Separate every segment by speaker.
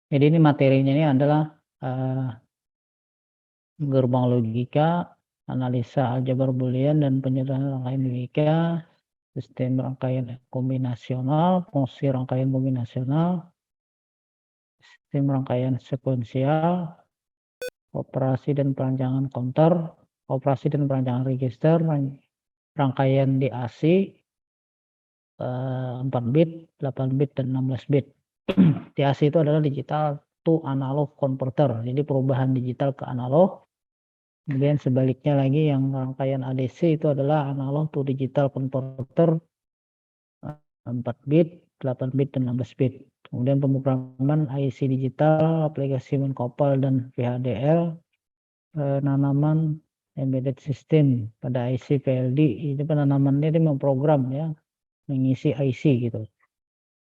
Speaker 1: Jadi ini materinya ini adalah gerbang logika, analisa aljabar boolean dan penyederhanaan rangkaian logika, sistem rangkaian kombinasional, fungsi rangkaian kombinasional, sistem rangkaian sekuensial, operasi dan perancangan counter, operasi dan perancangan register, rangkaian DAC 4 bit, 8 bit, dan 16 bit. DAC itu adalah digital to analog converter, jadi perubahan digital ke analog. Kemudian sebaliknya lagi yang rangkaian ADC itu adalah analog to digital converter 4 bit, 8 bit, dan 16 bit. Kemudian pemrograman IC digital, aplikasi menkopal dan VHDL, penanaman embedded system pada IC PLD. Ini penanamannya dia memprogram ya, mengisi IC gitu.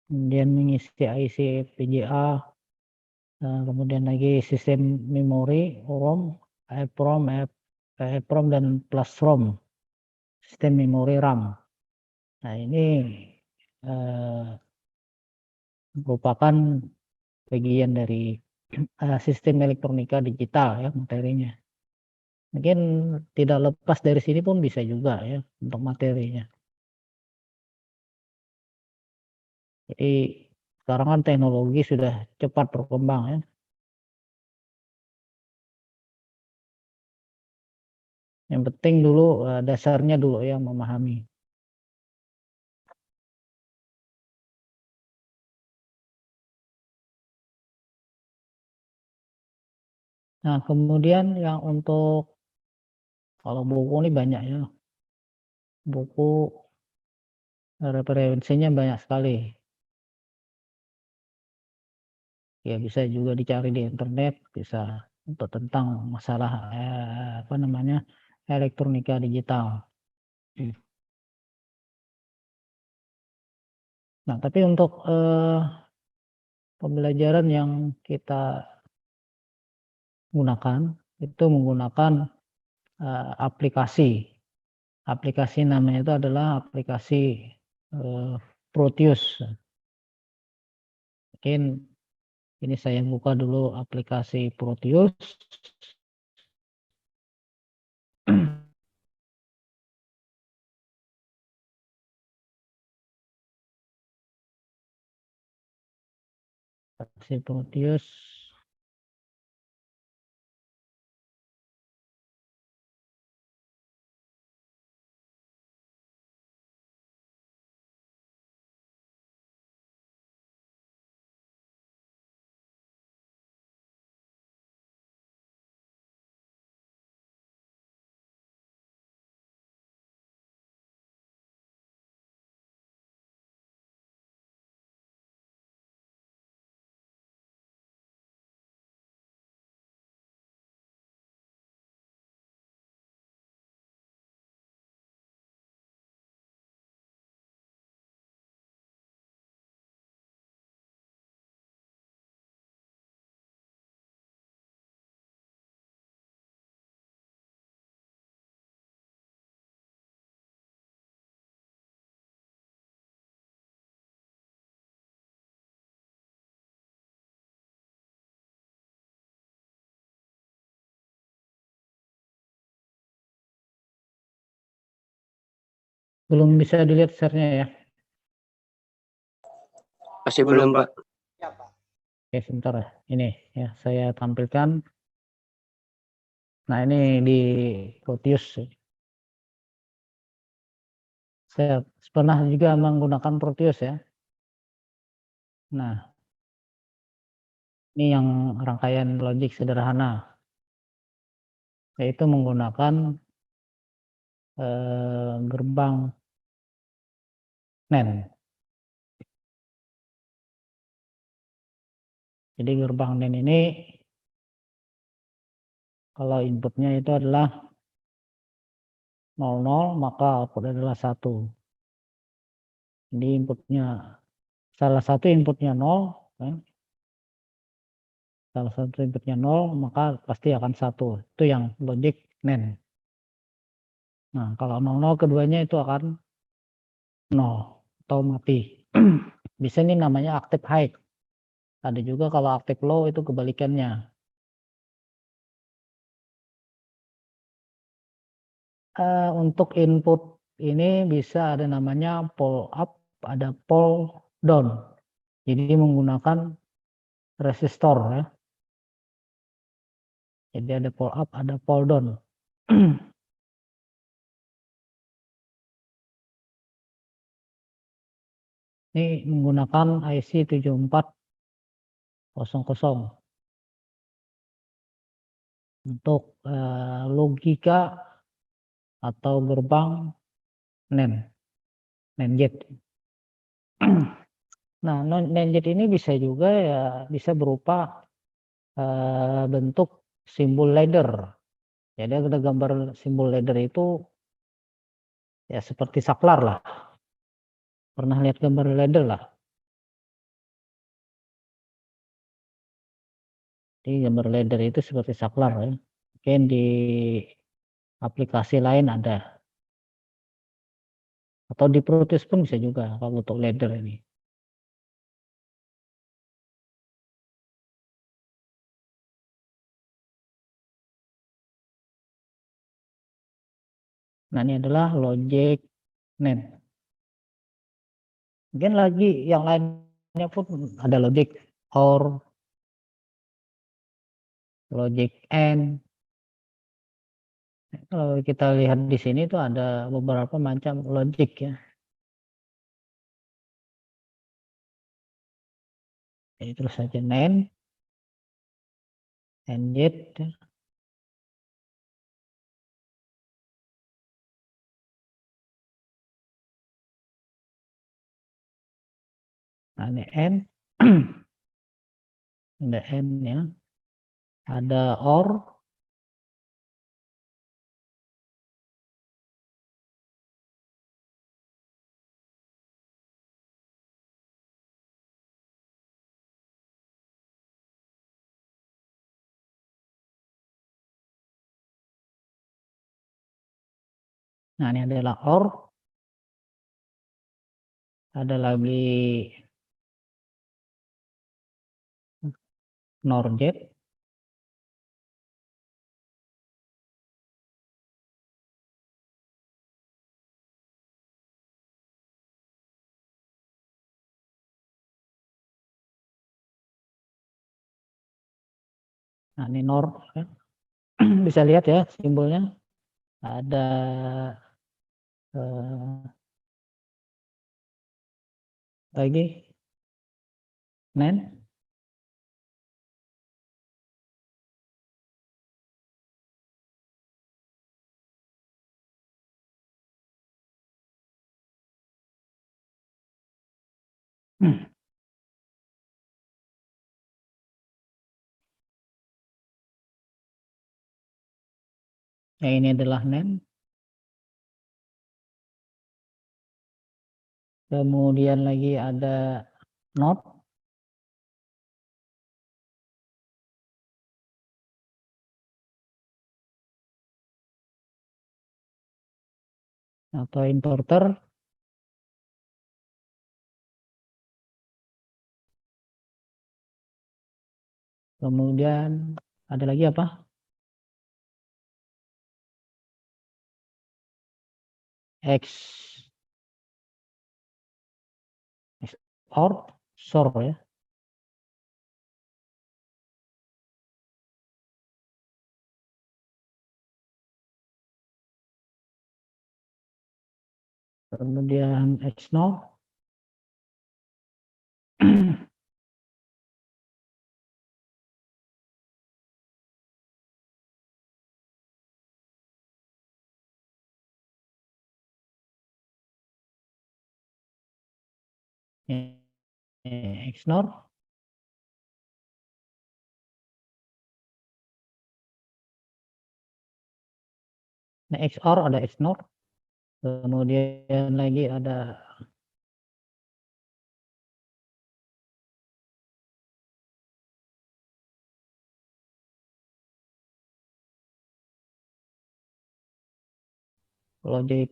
Speaker 1: Kemudian mengisi IC PGA, kemudian lagi sistem memori ROM, EEPROM dan plus ROM, sistem memori RAM. Nah ini merupakan bagian dari sistem elektronika digital ya materinya. Mungkin tidak lepas dari sini pun bisa juga ya untuk materinya. Jadi sekarang kan teknologi sudah cepat berkembang ya. Yang penting dulu dasarnya dulu yang memahami. Nah kemudian yang untuk kalau buku ini banyak ya, buku referensinya banyak sekali. Ya bisa juga dicari di internet, bisa untuk tentang masalah apa namanya elektronika digital. Nah tapi untuk pembelajaran yang kita gunakan itu menggunakan aplikasi namanya itu adalah aplikasi Proteus. Mungkin ini saya buka dulu aplikasi Proteus. Aplikasi Proteus. Belum bisa dilihat share-nya ya.
Speaker 2: Masih belum, Pak.
Speaker 1: Oke, sebentar ya. Ini ya saya tampilkan. Nah, ini di Proteus. Saya pernah juga menggunakan Proteus ya. Nah, ini yang rangkaian logik sederhana. Yaitu menggunakan gerbang NAND. Jadi gerbang NAND ini kalau inputnya itu adalah 00, maka output adalah 1. Jadi inputnya salah satu inputnya 0, kan? Salah satu inputnya 0, maka pasti akan 1. Itu yang logic NAND. Nah, kalau 00 keduanya itu akan 0 atau mati. Bisa ini namanya active high. Ada juga kalau active low itu kebalikannya. Untuk input ini bisa ada namanya pull up, ada pull down. Jadi menggunakan resistor ya. Jadi ada pull up, ada pull down. Ini menggunakan IC 7400 untuk logika atau gerbang NAND gate. Nah, NAND gate ini bisa juga ya bisa berupa bentuk simbol ladder. Jadi ada gambar simbol ladder itu ya seperti saklar lah. Pernah lihat gambar ladder lah. Jadi gambar ladder itu seperti saklar ya. Mungkin di aplikasi lain ada. Atau di Proteus pun bisa juga kalau untuk ladder ini. Nah, ini adalah logic NAND. Mungkin lagi yang lainnya pun ada logic OR, logic AND. Kalau kita lihat di sini tuh ada beberapa macam logic ya. Jadi terus saja NAND, AND gate, nah ini AND, ada AND ya, ada OR, nah ini adalah OR, ada lagi NOR gate, nah ini NOR ya. Bisa lihat ya simbolnya, ada lagi NAND, ya ini adalah NAND, kemudian lagi ada NOT, atau inverter, kemudian ada lagi apa, X OR SOR ya. Kemudian XNOR, XNOR, nah XOR ada XNOR, kemudian lagi ada logic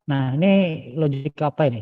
Speaker 1: Nah, ini logik apa ini?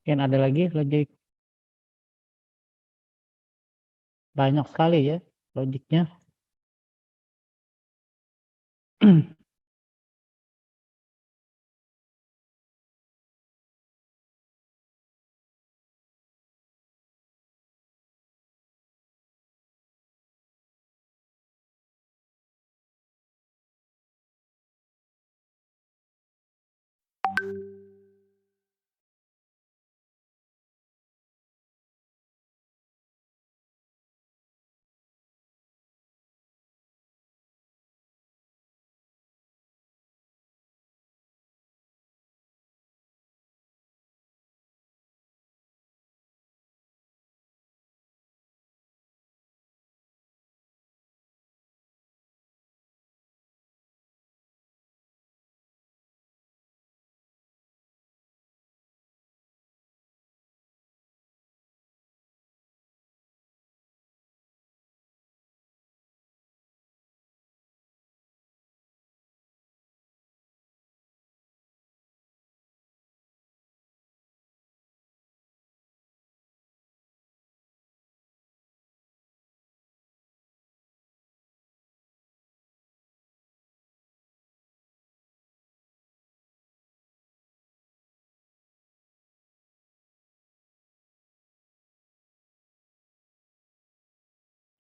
Speaker 1: Yang ada lagi logik banyak sekali ya logiknya.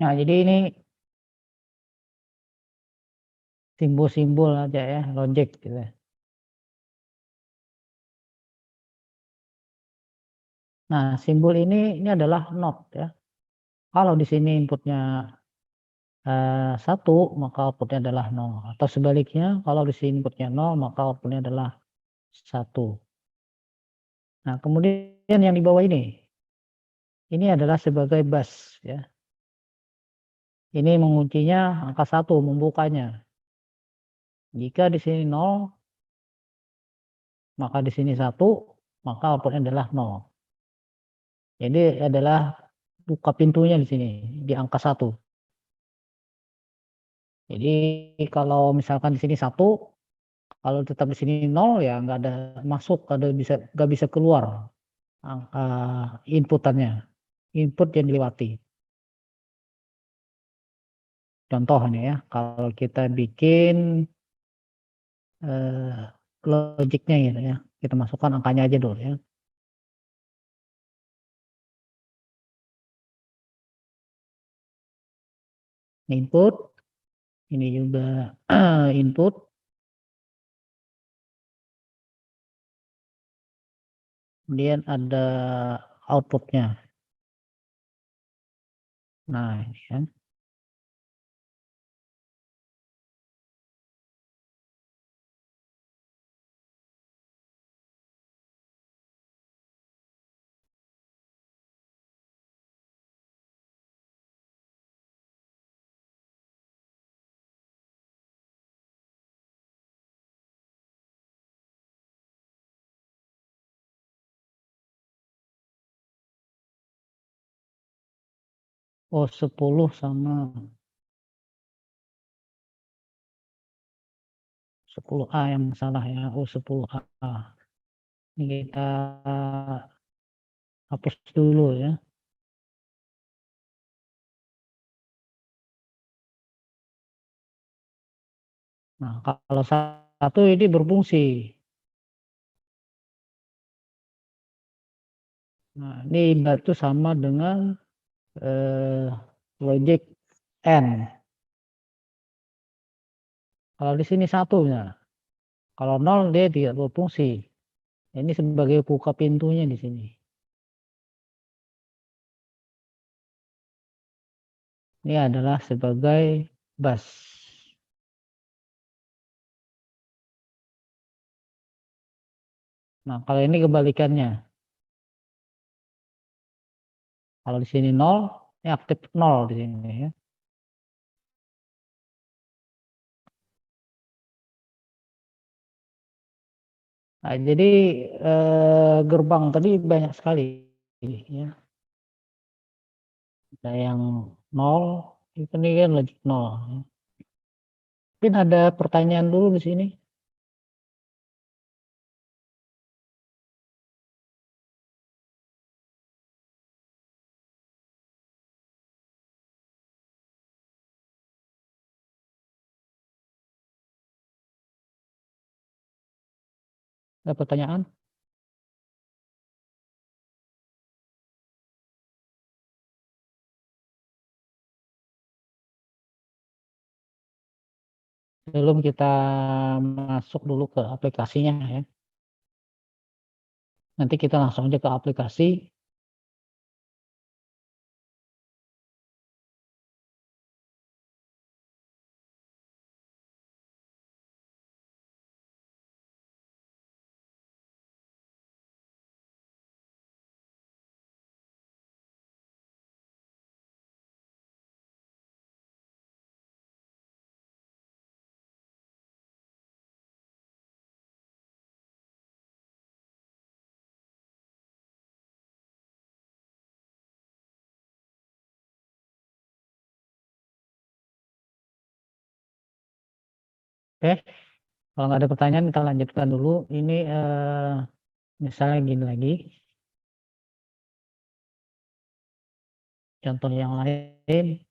Speaker 1: Nah, jadi ini simbol-simbol aja ya, logik gitu ya. Nah, simbol ini adalah not ya. Kalau di sini inputnya 1, maka outputnya adalah 0. Atau sebaliknya, kalau di sini inputnya 0, maka outputnya adalah 1. Nah, kemudian yang di bawah ini adalah sebagai bus ya. Ini menguncinya angka 1, membukanya. Jika di sini 0, maka di sini 1, maka outputnya adalah 0. Jadi adalah buka pintunya di sini, di angka 1. Jadi kalau misalkan di sini 1, kalau tetap di sini 0 ya nggak ada masuk, nggak bisa keluar angka inputannya, input yang dilewati. Contoh nih ya, kalau kita bikin eh, logiknya gitu ya, kita masukkan angkanya aja dulu ya. Input, ini juga input, kemudian ada outputnya. Nah, ini kan. Oh, 10 sama 10A yang salah ya. Oh, 10A. Ini kita hapus dulu ya. Nah, kalau satu ini berfungsi. Nah, ini ibarat itu sama dengan logic N. Kalau di sini satunya, kalau nol dia tidak berfungsi. Ini sebagai buka pintunya di sini. Ini adalah sebagai bus. Nah, kalau ini kebalikannya. Kalau di sini nol, ini aktif nol di sini ya. Nah, jadi gerbang tadi banyak sekali ya. Ada yang nol, ini kan logik nol. Mungkin ada pertanyaan dulu di sini. Ada pertanyaan? Sebelum kita masuk dulu ke aplikasinya ya. Nanti kita langsung aja ke aplikasi. Oke, kalau nggak ada pertanyaan kita lanjutkan dulu. Ini misalnya gini lagi. Contoh yang lain.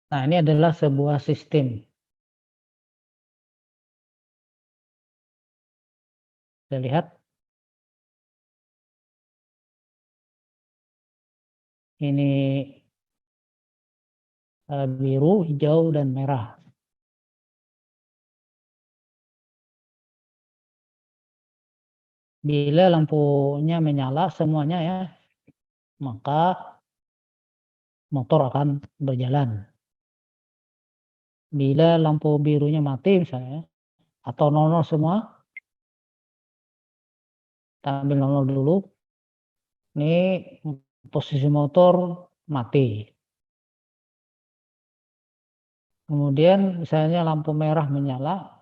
Speaker 1: Nah, ini adalah sebuah sistem. Kita lihat ini biru, hijau, dan merah. Bila lampunya menyala semuanya ya, maka motor akan berjalan. Bila lampu birunya mati misalnya, atau 00 semua, kita ambil 00 dulu. Ini posisi motor mati. Kemudian misalnya lampu merah menyala,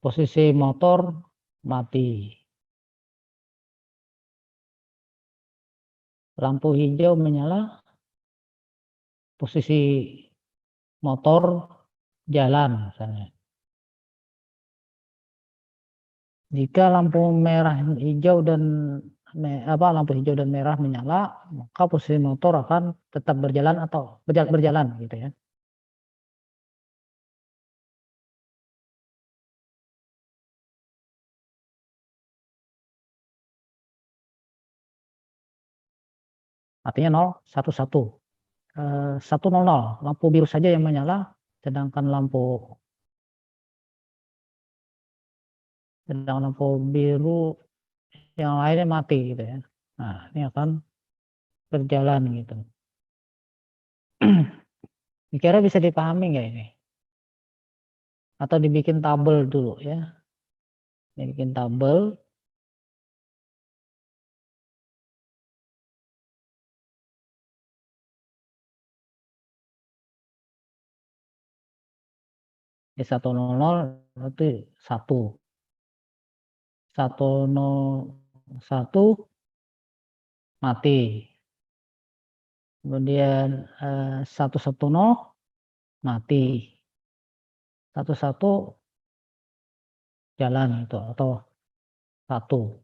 Speaker 1: posisi motor mati. Lampu hijau menyala, posisi motor jalan misalnya. Jika lampu merah, hijau dan lampu hijau dan merah menyala, maka posisi motor akan tetap berjalan atau berjalan gitu ya. Artinya 0, 1, 1. 1, 0, 0. Lampu biru saja yang menyala, sedangkan lampu biru yang lainnya mati gitu ya. Nah, ini akan berjalan gitu. Kira bisa dipahami nggak ini? Atau dibikin tabel dulu ya. Dibikin tabel. 100 itu 1. 101 mati. Kemudian 110 mati. 11 jalan itu atau 1.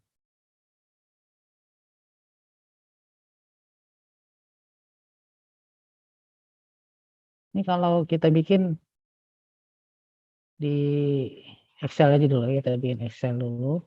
Speaker 1: Ini kalau kita bikin di Excel aja dulu, kita bikin Excel dulu.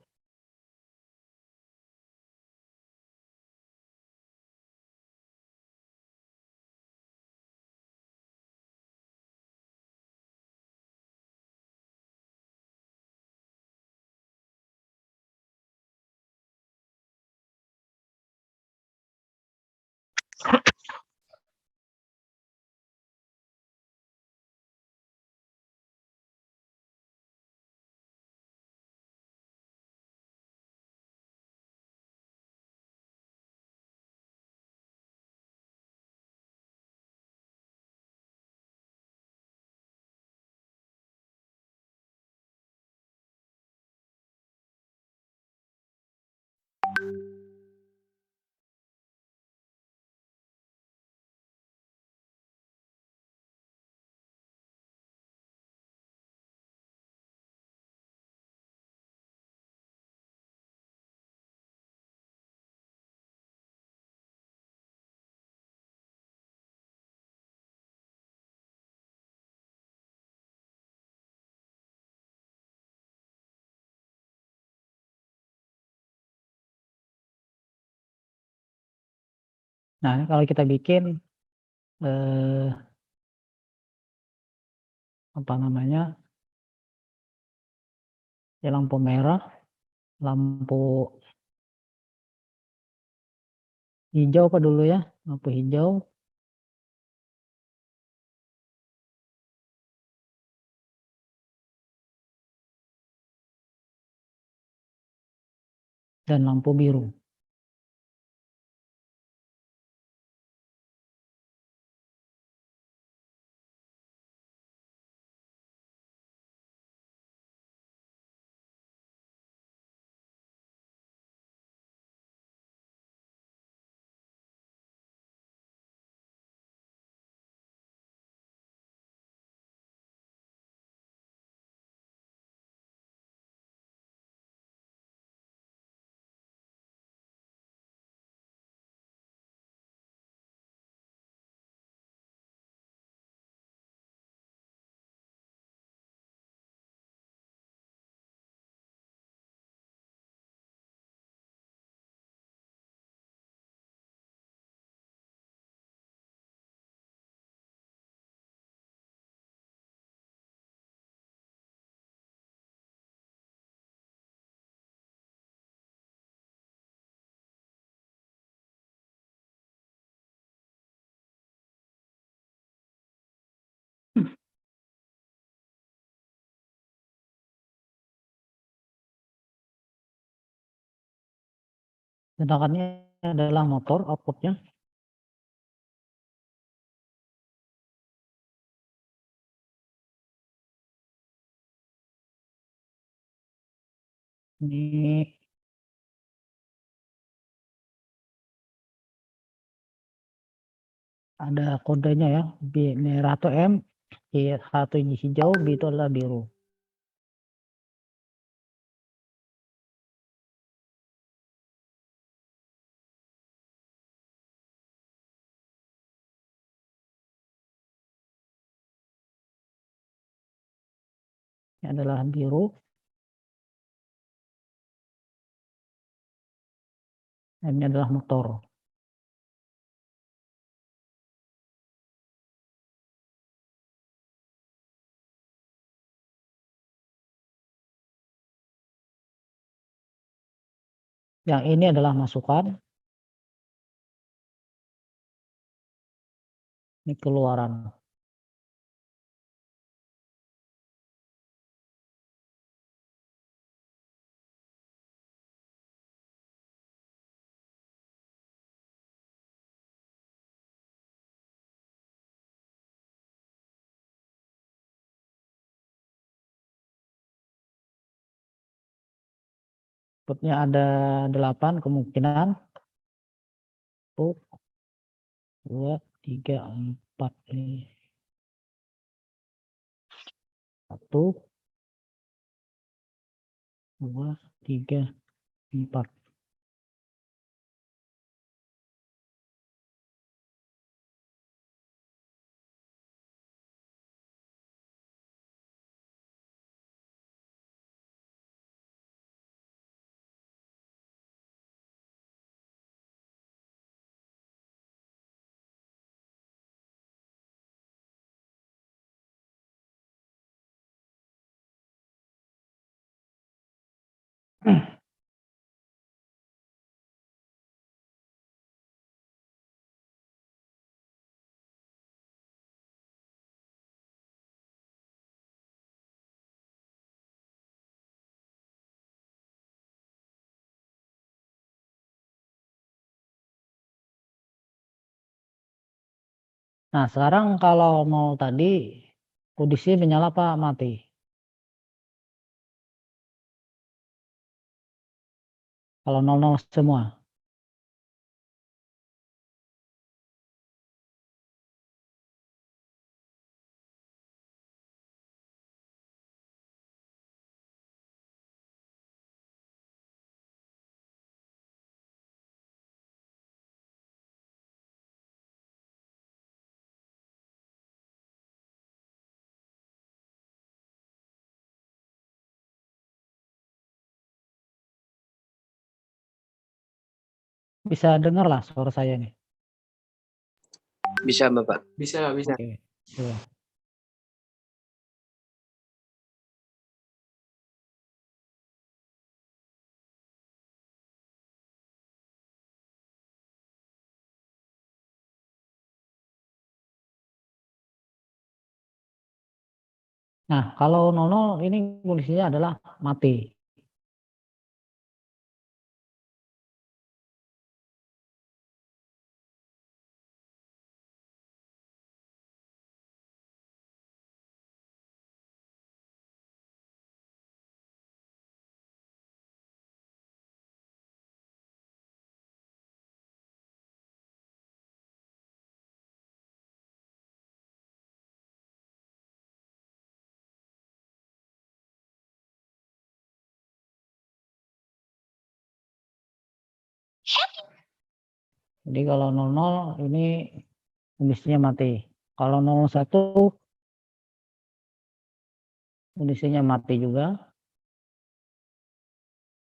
Speaker 1: Nah, ini kalau kita bikin apa namanya, ya lampu merah, lampu hijau apa dulu ya, lampu hijau, dan lampu biru. Sedangkan ini adalah motor outputnya. Ini ada kodenya ya, B merah atau M, H itu hijau, B itu adalah biru. Ini adalah biru, M ini adalah motor. Yang ini adalah masukan, ini keluaran. Inputnya ada 8 kemungkinan. 1, 2, 3, 4 nih. 1, 2, 3, 4. Nah, sekarang kalau 0 tadi kondisi menyala apa mati? Kalau 00 semua. Bisa dengar lah suara saya nih.
Speaker 2: Bisa, Bapak. Bisa.
Speaker 1: Oke. Coba. Nah, kalau 00 ini kondisinya adalah mati. Jadi kalau 00 ini kondisinya mati. Kalau 01 kondisinya mati juga.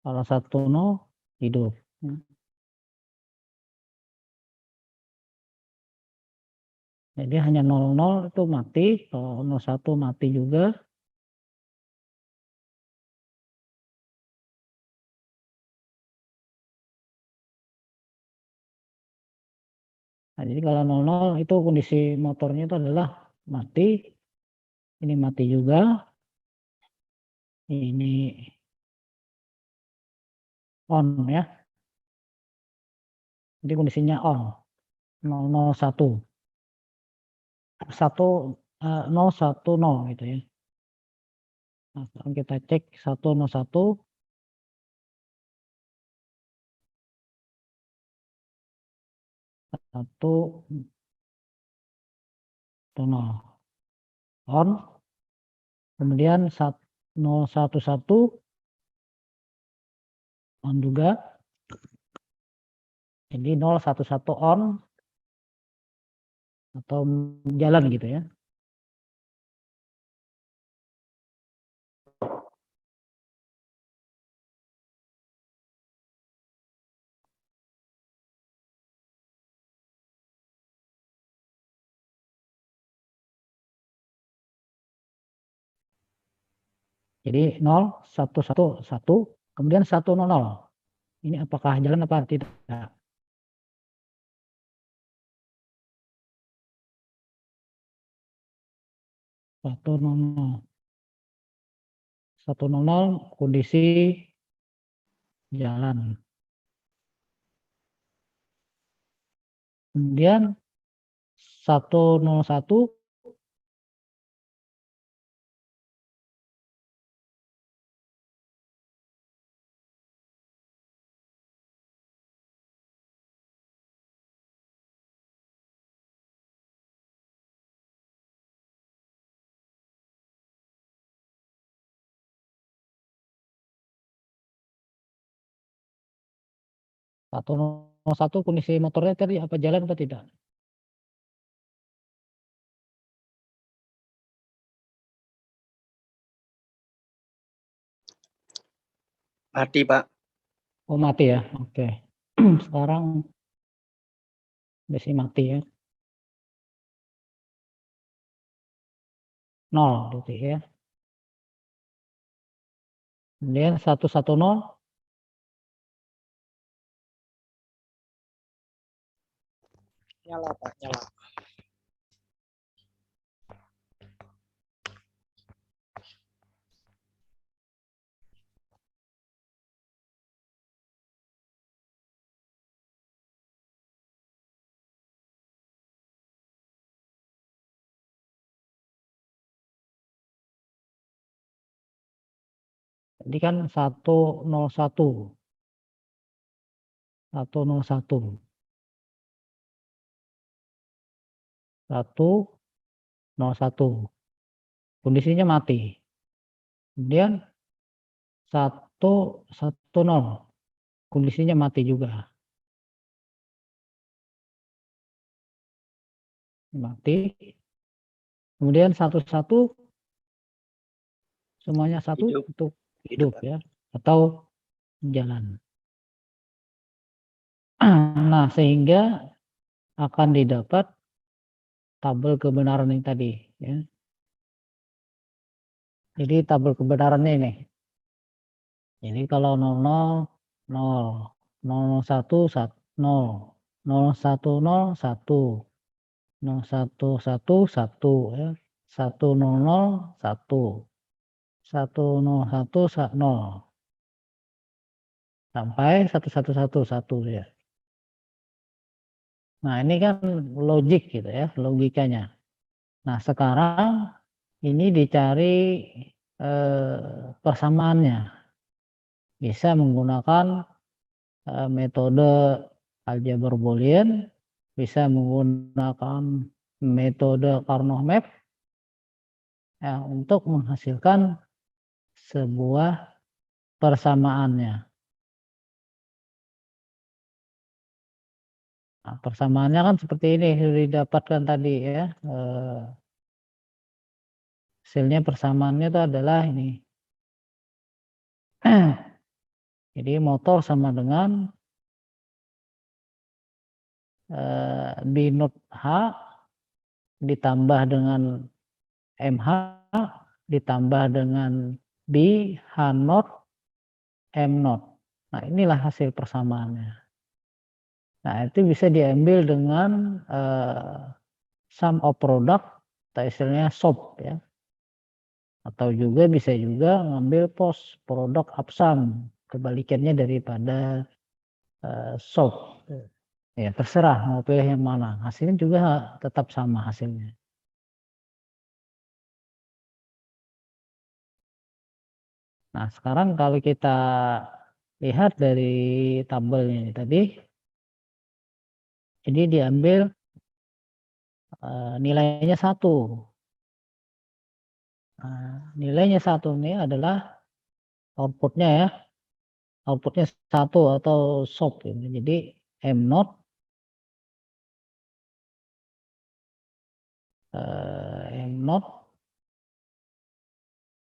Speaker 1: Kalau 10 hidup. Jadi hanya 00 itu mati, kalau 01 mati juga. Nah, jadi kalau 00 itu kondisi motornya itu adalah mati. Ini mati juga. Ini on ya. Jadi kondisinya on. 001. 010 gitu ya. Nah, sekarang kita cek 101. 110 on. Kemudian 011 on juga. Jadi 011 on atau jalan gitu ya. Jadi 0111 kemudian 100. Ini apakah jalan apa tidak? 100. 100 kondisi jalan. Kemudian 101 101 kondisi motornya tadi apa jalan atau tidak?
Speaker 2: Mati, Pak.
Speaker 1: Oh mati ya, oke. Sekarang besi mati ya, 0 berarti ya. Kemudian 110
Speaker 2: Nyala, Pak, nyala.
Speaker 1: jadi kan 101 101 101 kondisinya mati. Kemudian 110 kondisinya mati juga, mati. Kemudian 11 semuanya satu
Speaker 2: Hidup.
Speaker 1: untuk
Speaker 2: Hidup,
Speaker 1: hidup
Speaker 2: Pak.
Speaker 1: ya, atau jalan. Nah, sehingga akan didapat tabel kebenaran yang tadi ya. Jadi tabel kebenarannya ini. Jadi kalau 00 0, 001 0, 010 1, 011 1 ya, 100 1, 101 0 sampai 111 1 ya. Nah, ini kan logik gitu ya, logikanya. Nah, sekarang ini dicari persamaannya. Bisa menggunakan metode aljabar boolean, bisa menggunakan metode Karnaugh map ya, untuk menghasilkan sebuah persamaannya. Nah, persamaannya kan seperti ini sudah didapatkan tadi ya. Hasilnya persamaannya itu adalah ini. Jadi motor sama dengan B not H ditambah dengan MH ditambah dengan B H not M not. Nah, inilah hasil persamaannya. Nah, itu bisa diambil dengan sum of product atau istilahnya SOP ya. Atau juga bisa juga ngambil post product upsum, kebalikannya daripada SOP. Ya, terserah mau pilih yang mana. Hasilnya juga tetap sama hasilnya. Nah, sekarang kalau kita lihat dari tabelnya ini tadi, jadi diambil nilainya 1. Nah, nilainya 1 ini adalah outputnya ya. Outputnya 1 atau SOP ini. Jadi M not M not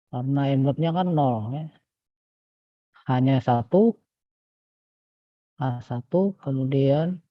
Speaker 1: karena M not-nya kan 0 ya. Hanya 1 A1 kemudian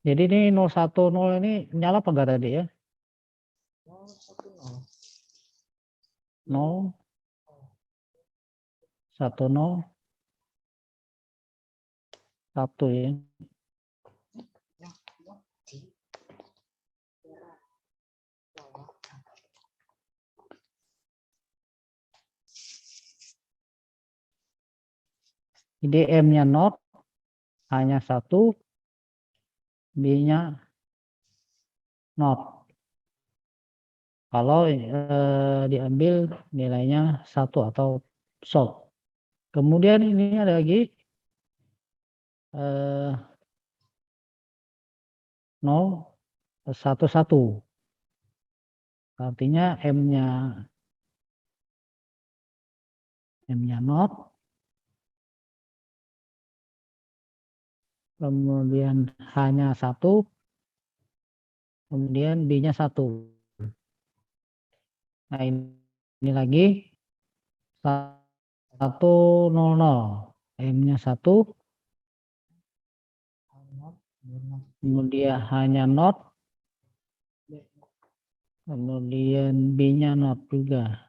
Speaker 1: Jadi ini 010 ini nyala apa enggak tadi ya? 0 10 1 ya. Jadi M-nya not hanya 1, B-nya not. Kalau diambil nilainya 1 atau short. Kemudian ini ada lagi 0 1 1. Artinya M-nya not, kemudian hanya 1, kemudian B-nya 1. Nah ini lagi 100, M-nya 1, kemudian hanya not, kemudian B-nya not juga.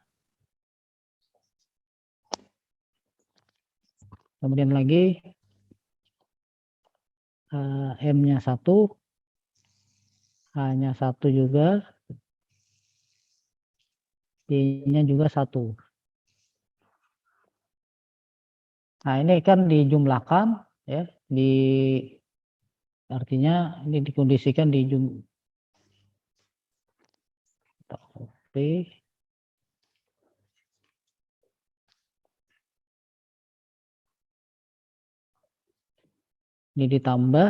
Speaker 1: Kemudian lagi M-nya 1, hanya 1 juga, B-nya juga 1. Nah ini kan dijumlahkan ya, artinya ini dikondisikan di ini ditambah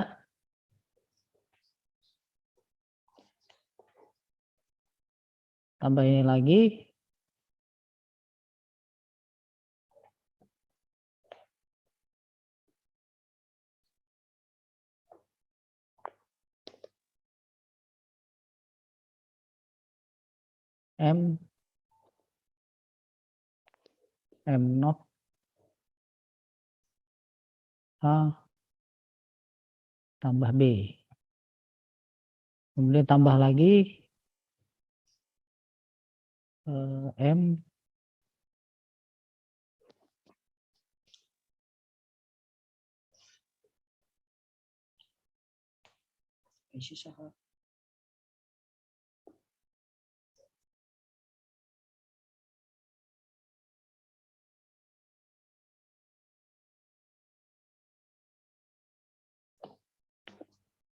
Speaker 1: ini lagi M not A tambah B, kemudian tambah lagi M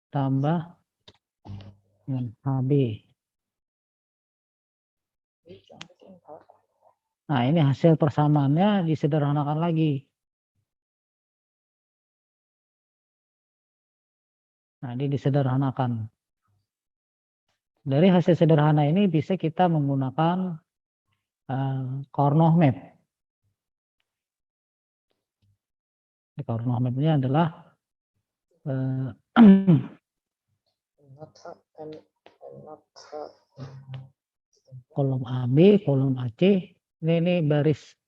Speaker 1: tambah dengan HB. Nah ini hasil persamaannya disederhanakan lagi. Nah ini disederhanakan. Dari hasil sederhana ini bisa kita menggunakan Karnaugh map. Karnaugh map-nya adalah kolom AB, kolom AC, ini baris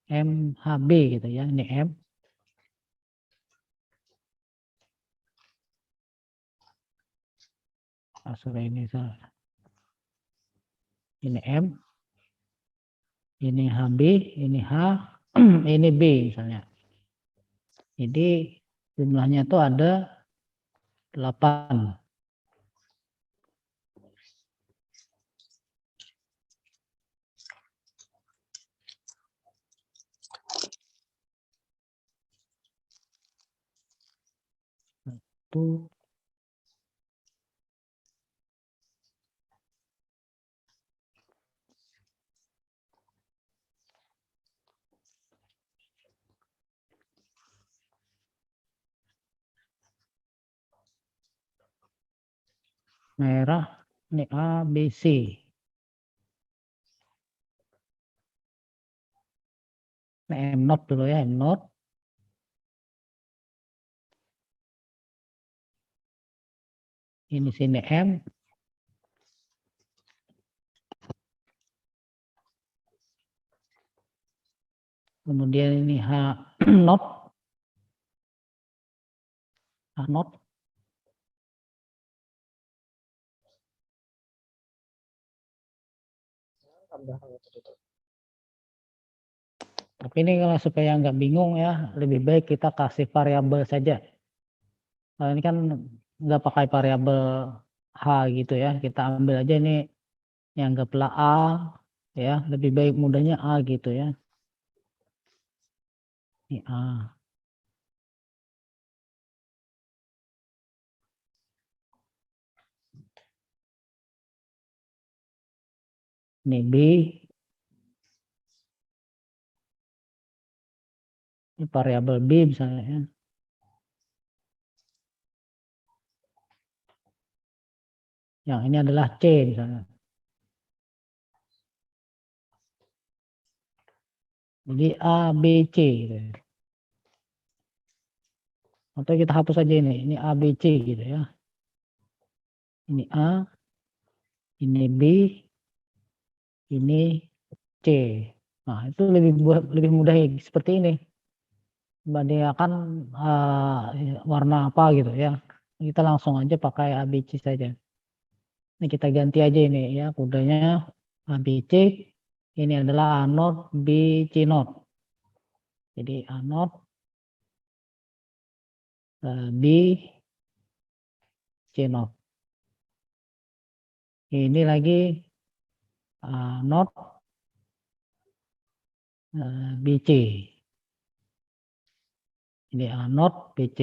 Speaker 1: MHB gitu ya, ini M. Sorry, ini salah. Ini M, ini HB, ini H, ini B misalnya. Jadi jumlahnya itu ada 8. Satu, merah, ini A, B, C. Ini M not dulu ya, M not. Ini sini M. Kemudian ini H not. A not. Tapi ini kalau supaya nggak bingung ya, lebih baik kita kasih variabel saja. Kalau ini kan nggak pakai variabel H gitu ya, kita ambil aja ini yang anggaplah A ya, lebih baik mudahnya A gitu ya. Ini A. Ini B. Ini variabel B misalnya ya. Yang ini adalah C misalnya. Jadi A, B, C gitu ya. Atau kita hapus aja ini A, B, C gitu ya. Ini A, ini B, ini C. Nah, itu lebih mudah seperti ini. Membandingkan warna apa gitu ya. Kita langsung aja pakai A, B, C saja. Ini kita ganti aja ini ya, kodenya A, B, C. Ini adalah A not, B, C not. Jadi A not, B, C not. Ini lagi A not, BC. Ini A not, BC.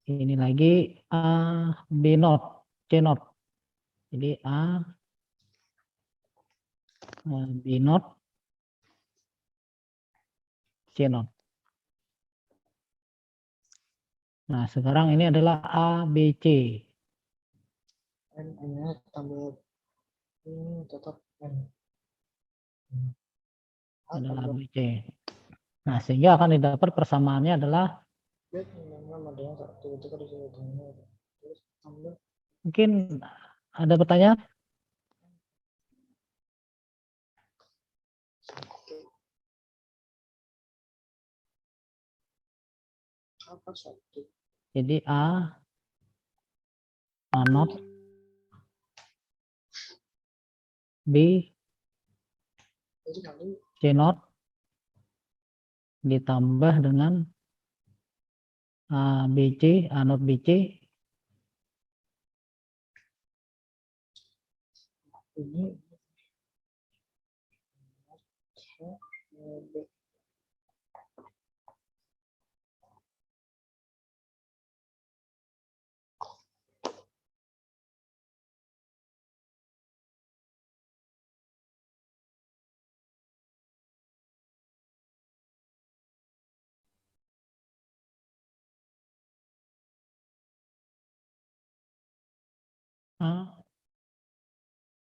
Speaker 1: Ini lagi A, B not, C not. Jadi A, B not, C not. Nah, sekarang ini adalah A, B, C.
Speaker 2: N-nya tambah ini tetap N.
Speaker 1: Adalah A, B, C. Nah, sehingga akan didapat persamaannya adalah mungkin ada pertanyaan? Jadi A not, B, C not ditambah dengan A, B, C, A not, B, C.
Speaker 2: Ini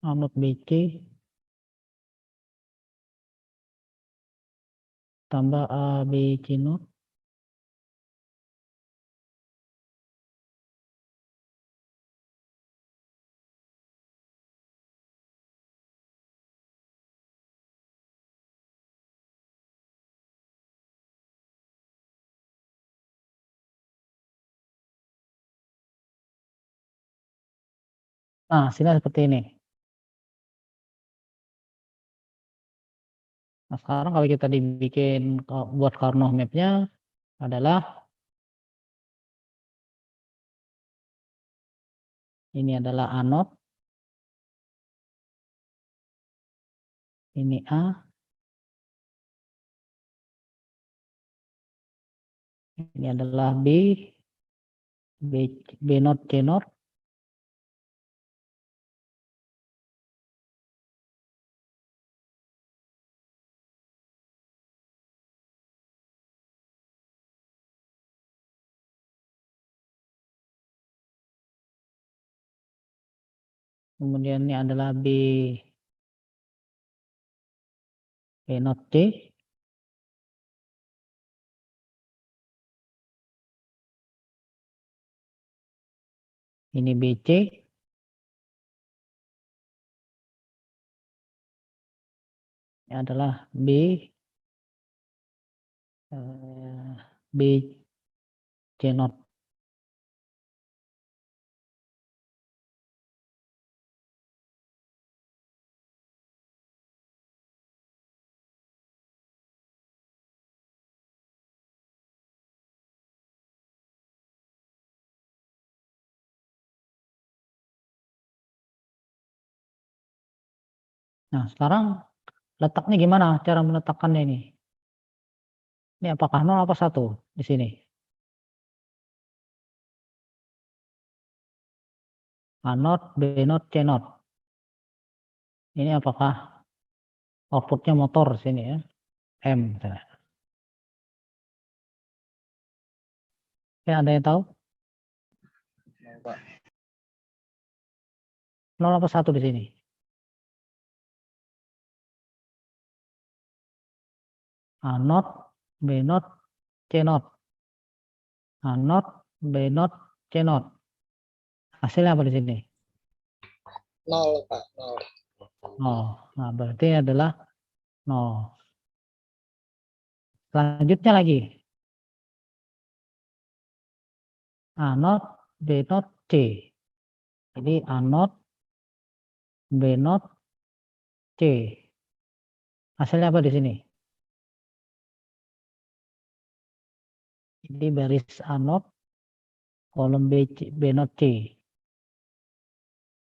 Speaker 1: A not, B, C tambah A, B, C not. Nah, hasilnya seperti ini. Nah, sekarang kalau kita dibikin buat Karnaugh map-nya adalah ini adalah A not, ini A, ini adalah B, B not, C not. Kemudian ini adalah B not, C. Ini BC. Ini adalah B, B, C not. Nah, sekarang letaknya gimana cara meletakkannya ini? Ini apakah 0 apa 1 di sini? A not, B not, C not. Ini apakah outputnya motor sini ya? M. Misalnya. Ya, ada yang tahu? 0 apa 1 di sini? A not, B not, C not. A not, B not, C not. Hasilnya apa di sini?
Speaker 2: 0 Pak, 0.
Speaker 1: Oh, nah berarti adalah 0. Selanjutnya lagi. A not, B not, C. Jadi A not, B not, C. Hasilnya apa di sini? Jadi baris A not, kolom B, B not C.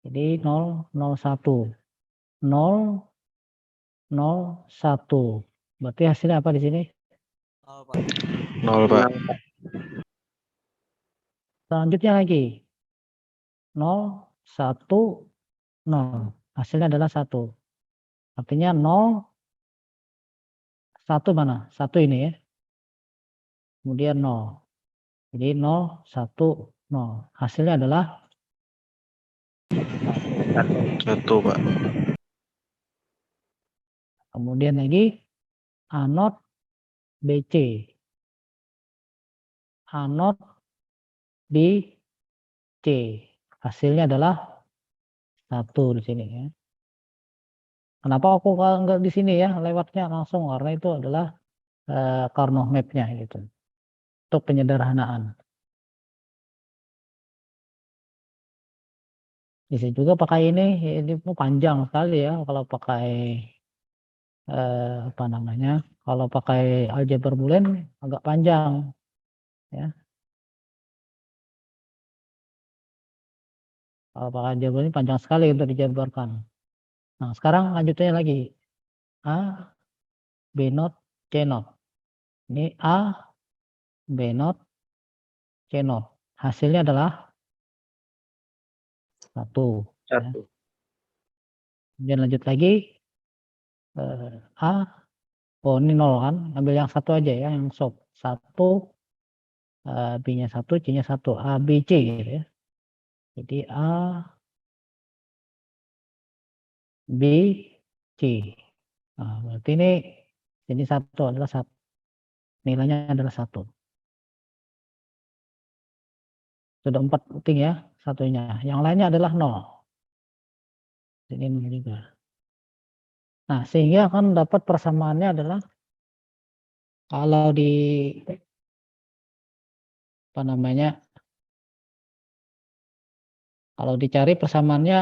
Speaker 1: Jadi 0, 0, 1. 0, 0, 1. Berarti hasilnya apa di sini?
Speaker 3: 0 Pak.
Speaker 1: Selanjutnya lagi. 0, 1, 0. Hasilnya adalah 1. Artinya 0, 1 mana? 1 ini ya. Kemudian 0. Jadi 0, 1, 0. Hasilnya adalah
Speaker 3: 1 Pak.
Speaker 1: kemudian lagi A not, BC. A not, BC. Hasilnya adalah 1 di sini ya. Kenapa aku nggak di sini ya, lewatnya langsung karena itu adalah Karnow map-nya gitu. Untuk penyederhanaan. Bisa juga pakai ini panjang sekali ya kalau pakai apa namanya? Kalau pakai aljabar boolean agak panjang ya. Kalau pakai aljabar ini panjang sekali untuk dijabarkan. Nah, sekarang lanjutnya lagi. A, B not, C not. Ini A, B not, C not. Hasilnya adalah 1. Ya.
Speaker 3: 1.
Speaker 1: Kemudian lanjut lagi. A, oh ini 0 kan. Ambil yang 1 aja ya, yang soft. 1, B-nya 1, C-nya 1. A, B, C gitu ya. Jadi A, B, C. Nah, berarti ini 1 adalah 1. Nilainya adalah 1. Sudah 4 penting ya satunya. Yang lainnya adalah 0. Ini 0 juga. Nah, sehingga akan dapat persamaannya adalah kalau di apa namanya? Kalau dicari persamaannya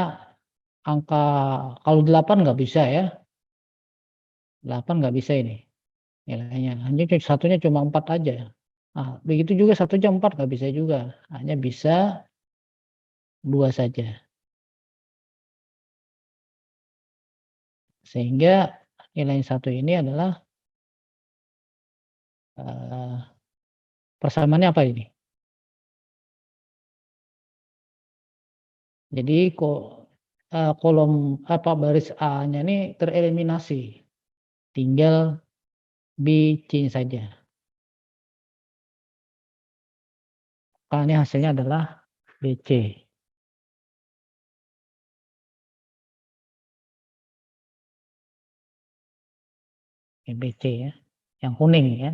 Speaker 1: angka kalau 8 nggak bisa ya. 8 nggak bisa ini nilainya. Hanya satunya cuma 4 aja. Nah, begitu juga 1 jam 4 nggak bisa juga. Hanya bisa 2 saja. Sehingga nilai 1 ini adalah persamaannya apa ini? Jadi kolom apa baris A-nya ini tereliminasi. Tinggal B, C saja. Maka ini hasilnya adalah BC. Ini BC ya. Yang kuning ya.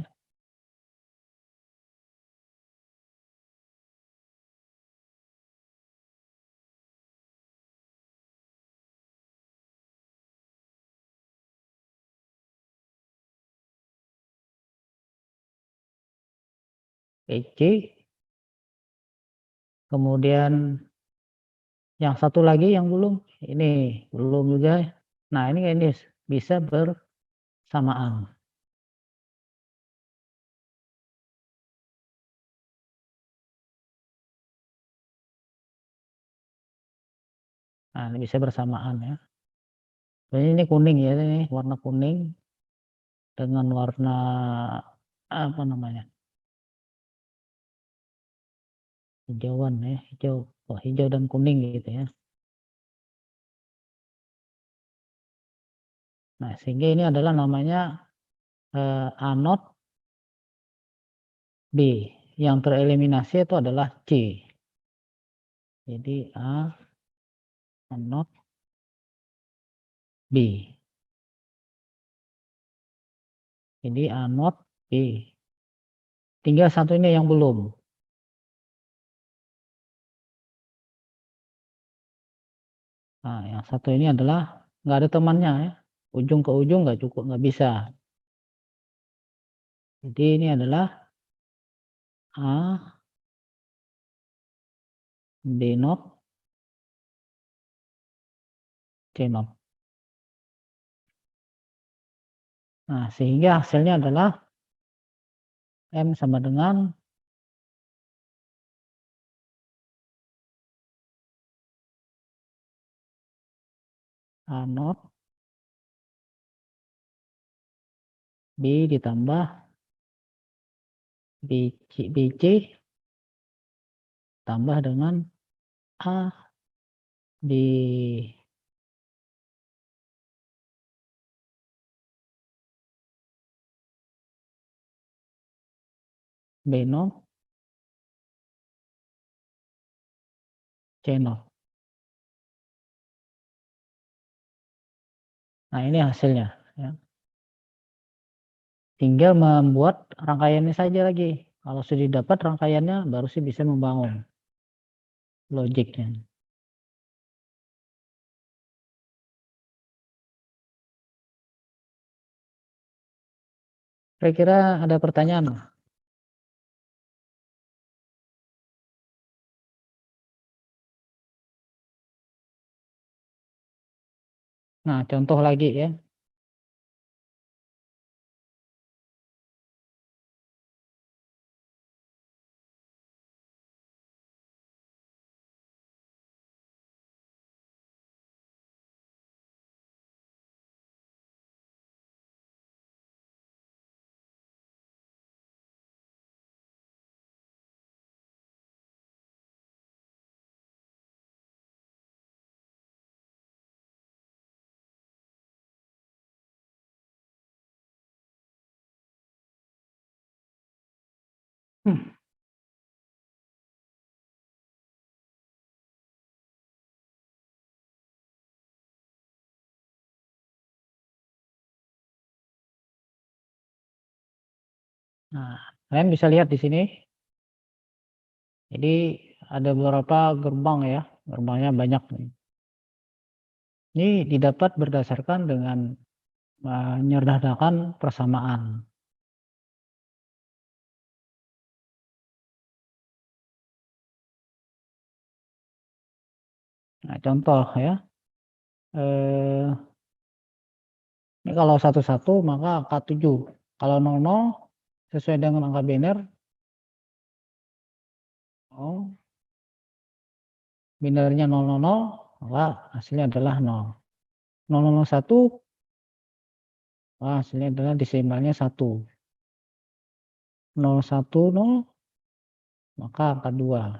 Speaker 1: BC. Kemudian yang satu lagi yang belum. Ini belum juga. Nah ini bisa bersamaan. Nah ini bisa bersamaan ya. Ini kuning ya, ini warna kuning dengan warna apa namanya, hijauan ya, hijau dan kuning gitu ya. Nah, sehingga ini adalah namanya anode B. Yang tereliminasi itu adalah C. Jadi anode B. Jadi anode B. Tinggal satu ini yang belum. Nah, yang satu ini adalah nggak ada temannya ya. Ujung ke ujung nggak cukup, nggak bisa. Jadi ini adalah A, B not, C not. Nah, sehingga hasilnya adalah M sama dengan A not B ditambah BC tambah dengan A di B not, C not. Nah, ini hasilnya ya. Tinggal membuat rangkaiannya saja lagi. Kalau sudah dapat rangkaiannya baru sih bisa membangun logiknya. Kira-kira ada pertanyaan? Nah, contoh lagi ya. Nah, kalian bisa lihat di sini. Jadi ada beberapa gerbang ya, gerbangnya banyak nih. Ini didapat berdasarkan dengan menyederhanakan persamaan. Nah, contoh ya. Ini kalau 11 maka angka 7. Kalau 00 sesuai dengan angka biner. Oh, binernya 000, maka hasilnya adalah 0. 001, maka hasilnya adalah desimalnya 1. 010, maka angka 2.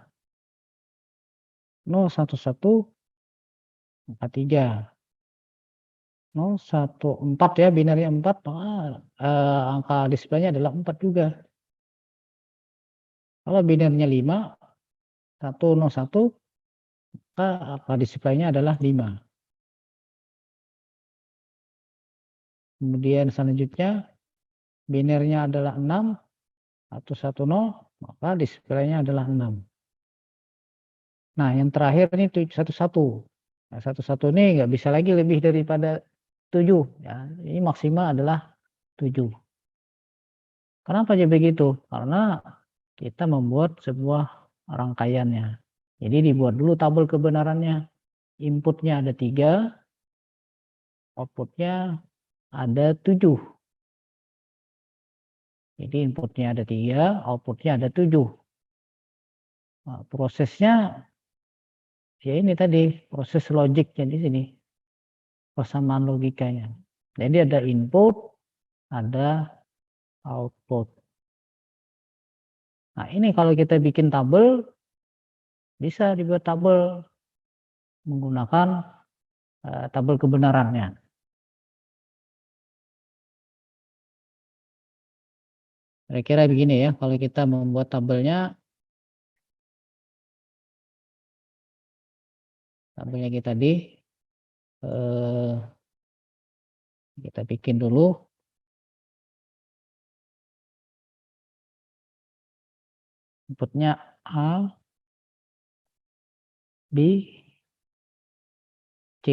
Speaker 1: 011, angka 3. 014 ya, binernya 4, maka angka displaynya adalah 4 juga. Kalau binernya 5, 101, maka angka displaynya adalah 5. Kemudian selanjutnya binernya adalah 6, 110, maka displaynya adalah 6. Nah, yang terakhir ini 11. Nah, 11 ini nggak bisa lagi lebih daripada 7 ya. Ini maksimal adalah 7. Kenapa jadi begitu? Karena kita membuat sebuah rangkaiannya. Jadi dibuat dulu tabel kebenarannya. Inputnya ada 3, outputnya ada 7. Jadi inputnya ada 3, outputnya ada 7. Nah, prosesnya ya ini tadi, proses logiknya di sini. persamaan logikanya. Jadi ada input, ada output. Nah, ini kalau kita bikin tabel, bisa dibuat tabel menggunakan tabel kebenarannya. Kira-kira begini ya, kalau kita membuat tabelnya kita kita bikin dulu. Inputnya A, B, C.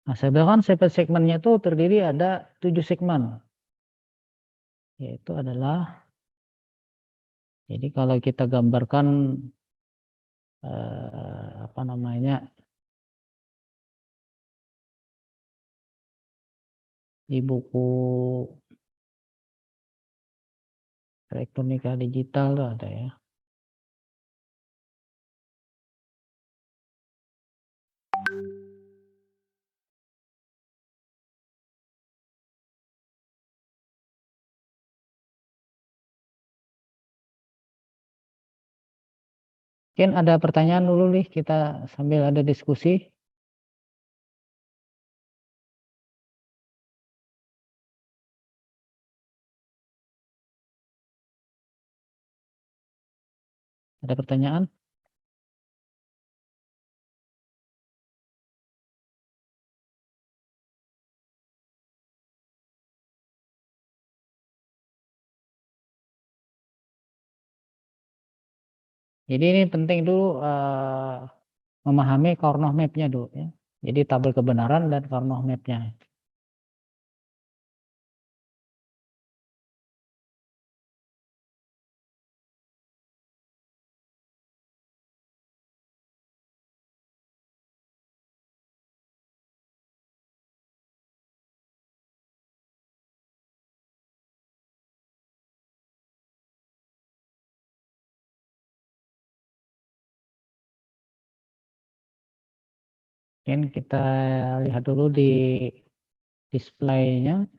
Speaker 1: Nah, saya bilang kan segmennya itu terdiri ada 7 segmen. Yaitu adalah, jadi kalau kita gambarkan apa namanya, di buku elektronika digital tuh ada ya. Mungkin ada pertanyaan dulu nih, kita sambil ada diskusi. Ada pertanyaan? Jadi ini penting dulu memahami Karnaugh map-nya dulu ya. Jadi tabel kebenaran dan Karnaugh map-nya. Mungkin kita lihat dulu di display-nya.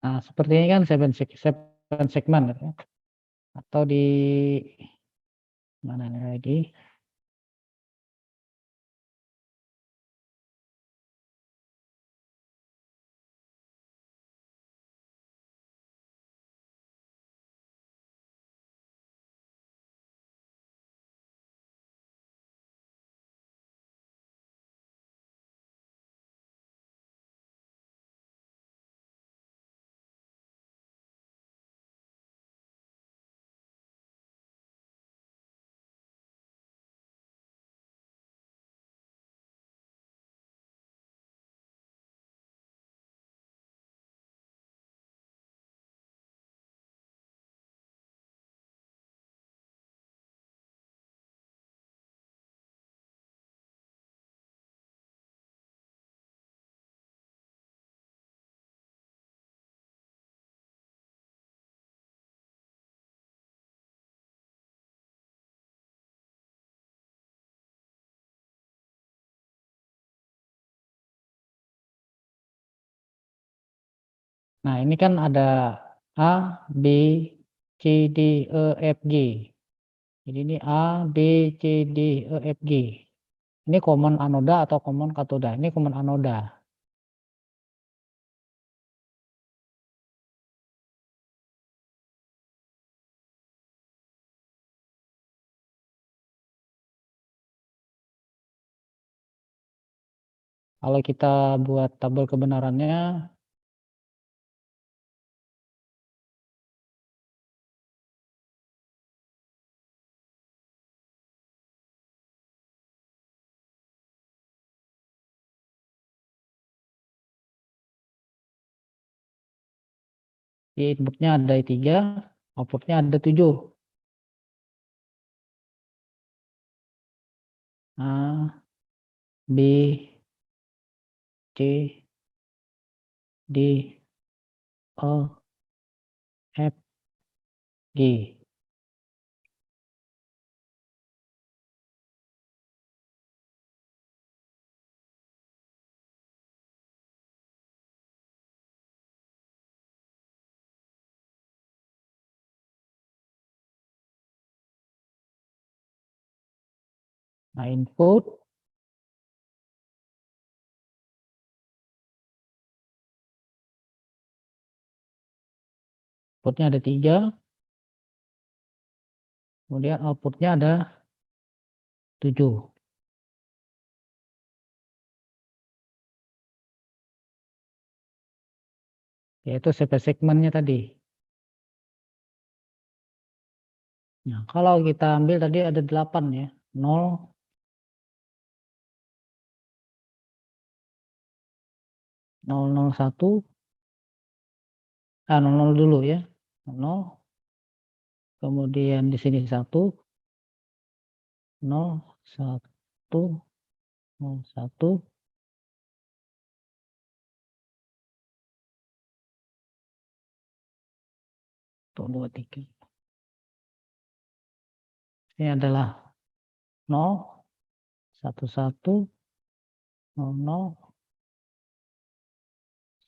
Speaker 1: Nah, seperti ini kan 7 segmen ya. Atau di mana lagi? Nah, ini kan ada A, B, C, D, E, F, G. Jadi ini A, B, C, D, E, F, G. Ini common anoda atau common katoda. Ini common anoda. Kalau kita buat tabel kebenarannya, di inputnya ada 3, outputnya ada 7. A, B, C, D, E, F, G. Nah, inputnya ada 3, kemudian outputnya ada 7. Yaitu segmennya tadi. Nah, kalau kita ambil tadi ada 8 ya. 0, 001, 00 dulu ya. 0, kemudian di sini 1, 0, 1, 0, 1, 2, 3. Ini adalah 0, 1, 1, 0, 0,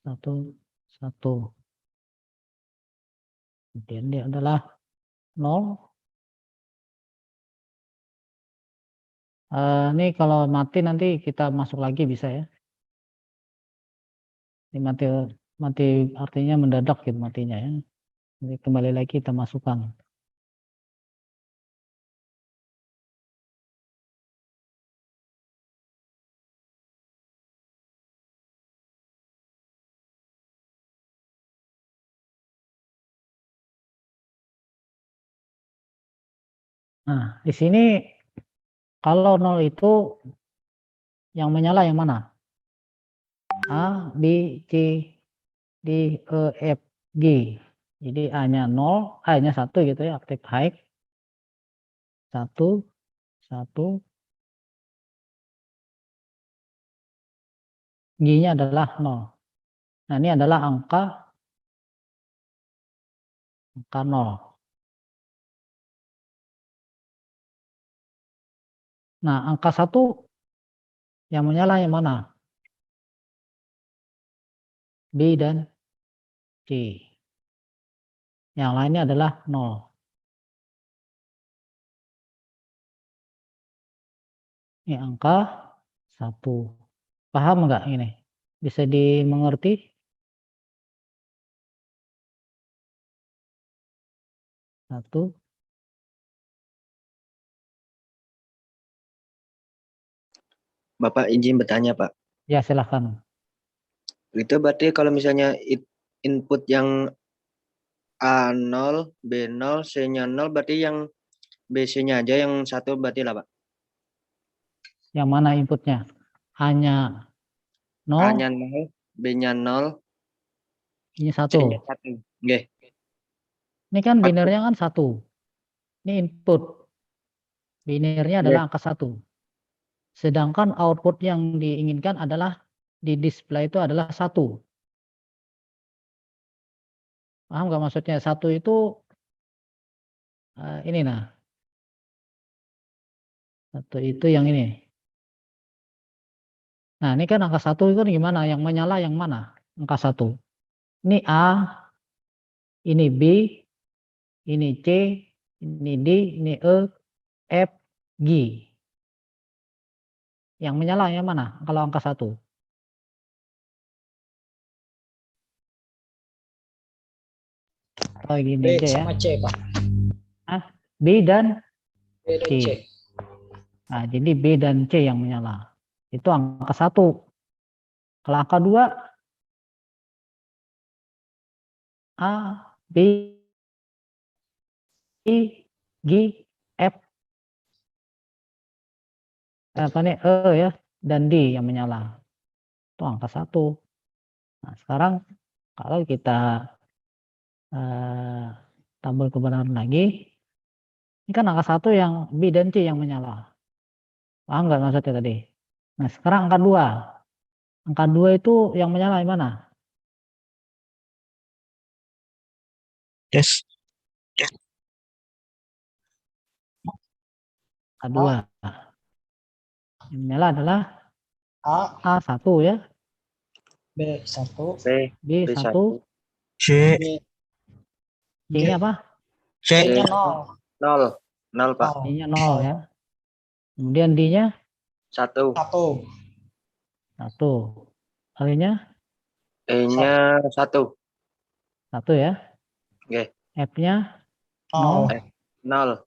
Speaker 1: 1, 1. Kemudian dia adalah 0. Ini kalau mati nanti kita masuk lagi bisa ya. Ini mati artinya mendadak gitu matinya ya. Jadi kembali lagi kita masukkan. Nah, di sini kalau 0 itu yang menyala yang mana? A, B, C, D, E, F, G. Jadi A-nya 0, A-nya 1 gitu ya, aktif high. 1, 1. G-nya adalah 0. Nah, ini adalah angka 0. Nah, angka 1 yang menyala yang mana? B dan C. Yang lainnya adalah 0. Ini angka 1. Paham nggak ini? Bisa dimengerti? Satu.
Speaker 2: Bapak izin bertanya, Pak.
Speaker 1: Ya, silahkan.
Speaker 2: Itu berarti kalau misalnya input yang A0, B0, C-nya 0, berarti yang BC-nya aja yang 1 berarti lah, Pak.
Speaker 1: Yang mana inputnya? A-nya 0,
Speaker 2: A-nya 0, B-nya 0,
Speaker 1: ini 1.
Speaker 2: C-nya 1. Nggih.
Speaker 1: Ini kan binernya kan 1. Ini input. Binernya adalah angka 1. Sedangkan output yang diinginkan adalah di display itu adalah 1. Paham nggak maksudnya? 1 itu ini nah. 1 itu yang ini. Nah, ini kan angka 1 itu gimana? Yang menyala yang mana? Angka 1. Ini A, ini B, ini C, ini D, ini E, F, G. Yang menyala yang mana kalau angka 1? Oh, gini
Speaker 4: B
Speaker 1: aja ya.
Speaker 4: sama C, Pak.
Speaker 1: B dan
Speaker 4: B dan
Speaker 1: C.
Speaker 4: C.
Speaker 1: Nah, jadi B dan C yang menyala. Itu angka 1. Kalau angka 2, A, B, G, F, apa nih, E ya, dan D yang menyala. Itu angka 1. Nah, sekarang kalau kita tabel kebenaran lagi, ini kan angka 1 yang B dan C yang menyala. Paham nggak maksudnya tadi? Nah, sekarang angka 2. Angka 2 itu yang menyala di mana?
Speaker 3: Yes.
Speaker 1: Angka 2. Yang menyala adalah
Speaker 4: A,
Speaker 1: A1 ya,
Speaker 4: B1,
Speaker 2: B,
Speaker 1: B1,
Speaker 2: B1,
Speaker 3: C.
Speaker 4: B,
Speaker 1: C-nya apa?
Speaker 3: C.
Speaker 4: C-nya 0.
Speaker 2: 0, 0 Pak.
Speaker 1: D-nya 0 ya. Kemudian D-nya
Speaker 2: 1,
Speaker 4: 1.
Speaker 1: 1. E-nya
Speaker 2: E-nya 1.
Speaker 1: 1 ya.
Speaker 2: Oke.
Speaker 1: F-nya
Speaker 4: 0.
Speaker 1: 0.
Speaker 2: 0.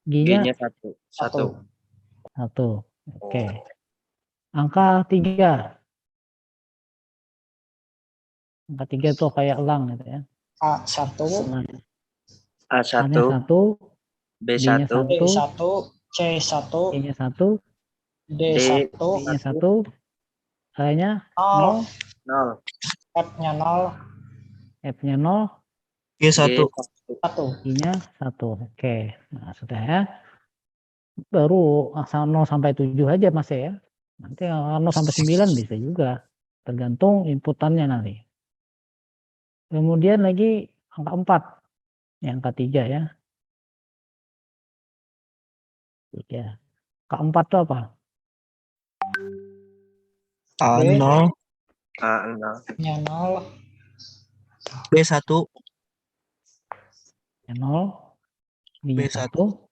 Speaker 1: G-nya
Speaker 2: G-nya 1. 1.
Speaker 1: 1. Oke. Angka 3. Angka 3 itu kayak elang gitu ya.
Speaker 4: A1,
Speaker 1: Elang.
Speaker 2: A1,
Speaker 1: A-nya 1, B-nya
Speaker 2: B1,
Speaker 1: 1,
Speaker 4: B1, C1,
Speaker 1: C-nya 1,
Speaker 4: D1,
Speaker 1: D-nya 1, E-nya
Speaker 4: 0,
Speaker 1: 0,
Speaker 2: 0,
Speaker 4: F-nya 0,
Speaker 1: F-nya 0,
Speaker 3: G1.
Speaker 2: G1.
Speaker 4: 1.
Speaker 1: I-nya 1. Oke. Nah, sudah ya. Baru 0 sampai 7 aja Mas ya. Nanti 0 sampai 9 bisa juga. Tergantung inputannya nanti. Kemudian lagi angka 4. Yang angka 3 ya. 3. Angka 4 itu apa?
Speaker 3: A0.
Speaker 2: A0,
Speaker 4: Nya 0,
Speaker 3: B1.
Speaker 1: Yang 0. B-nya
Speaker 3: B1.
Speaker 1: 1.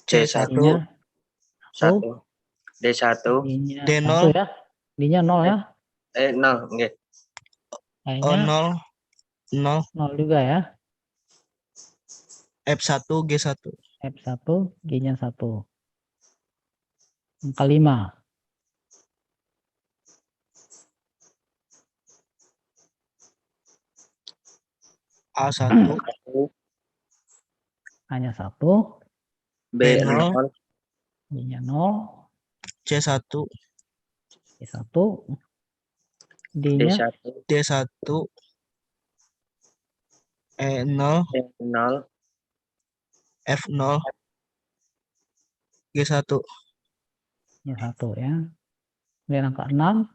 Speaker 3: C1.
Speaker 1: I-nya 1.
Speaker 2: 1, D1,
Speaker 1: I-nya
Speaker 3: D0.
Speaker 1: 1 ya. D-nya 0 ya.
Speaker 2: 0, oke.
Speaker 1: I-nya
Speaker 3: 0. 0.
Speaker 1: 0 juga ya.
Speaker 3: F1. G1.
Speaker 1: F1. G-nya 1. Angka 5.
Speaker 3: A1.
Speaker 1: A-nya 1.
Speaker 2: B0,
Speaker 1: B-nya 0.
Speaker 3: C1.
Speaker 1: C1. D-nya
Speaker 2: D1,
Speaker 3: D1. E0.
Speaker 2: E0,
Speaker 3: F0. G1.
Speaker 1: nya 1 ya. Kemudian angka 6.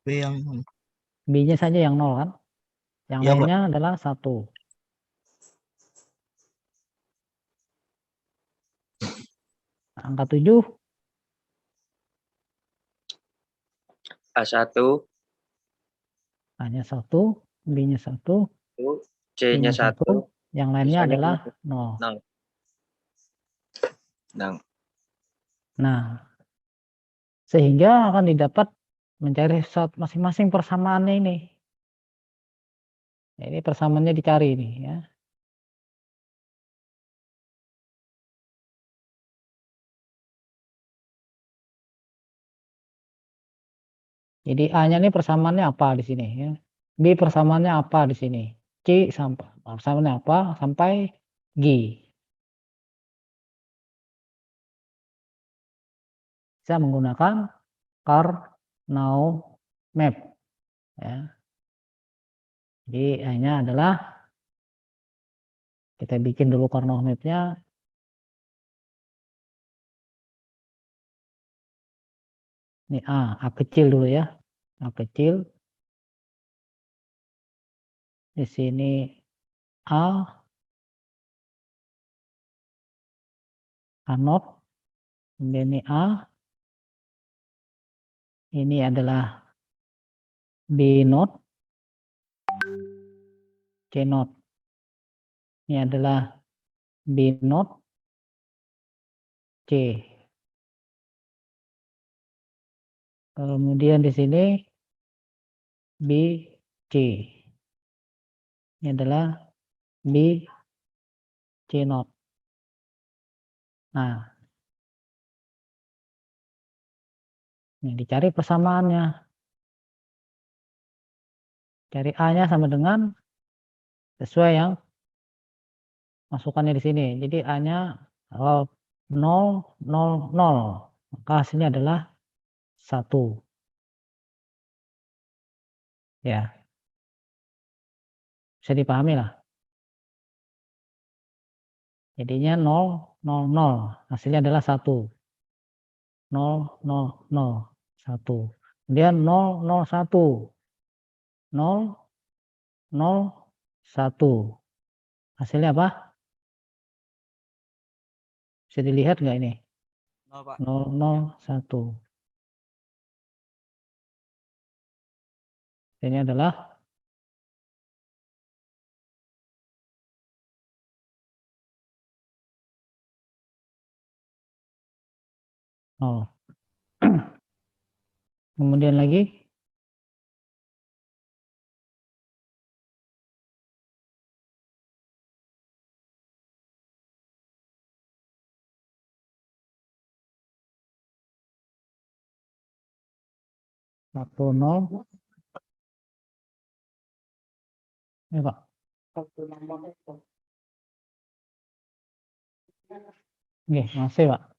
Speaker 3: B yang
Speaker 1: B-nya saja yang 0 kan. Yang
Speaker 3: ya, Pak.
Speaker 1: lainnya adalah 1. Angka 7.
Speaker 2: A1,
Speaker 1: A-nya 1. B-nya 1.
Speaker 2: C-nya
Speaker 1: C-nya 1.
Speaker 2: 1,
Speaker 1: Yang lainnya
Speaker 2: sisanya
Speaker 1: adalah 0.
Speaker 2: 0.
Speaker 1: Nah, sehingga akan didapat mencari masing-masing persamaannya ini. Ini persamaannya dicari ini ya. Jadi A-nya ini persamaannya apa di sini ya. B persamaannya apa di sini. C sampai persamaannya apa sampai G. Bisa menggunakan Karnaugh map ya. Jadi A-nya adalah kita bikin dulu Karnaugh map-nya. Ini A kecil dulu ya. A kecil. Di sini A anode, kemudian ini A, ini adalah B node, C not. Ini adalah B not, C. Kemudian di sini B, C. Ini adalah B, C not. Nah, ini dicari persamaannya. Cari A-nya sama dengan sesuai yang masukannya di sini. Jadi A-nya 0, 0, 0. Maka hasilnya adalah 1. Ya. Bisa dipahami lah. Jadinya 0, 0, 0. Hasilnya adalah 1. 0, 0, 0, 1. Kemudian 0, 0, 1. 0, 0, 1. Hasilnya apa? Bisa dilihat nggak ini?
Speaker 3: 0, Pak.
Speaker 1: 0, 0, 1. Ini adalah 0. Kemudian lagi 1, 0. Ini Pak. Oke, masih Pak.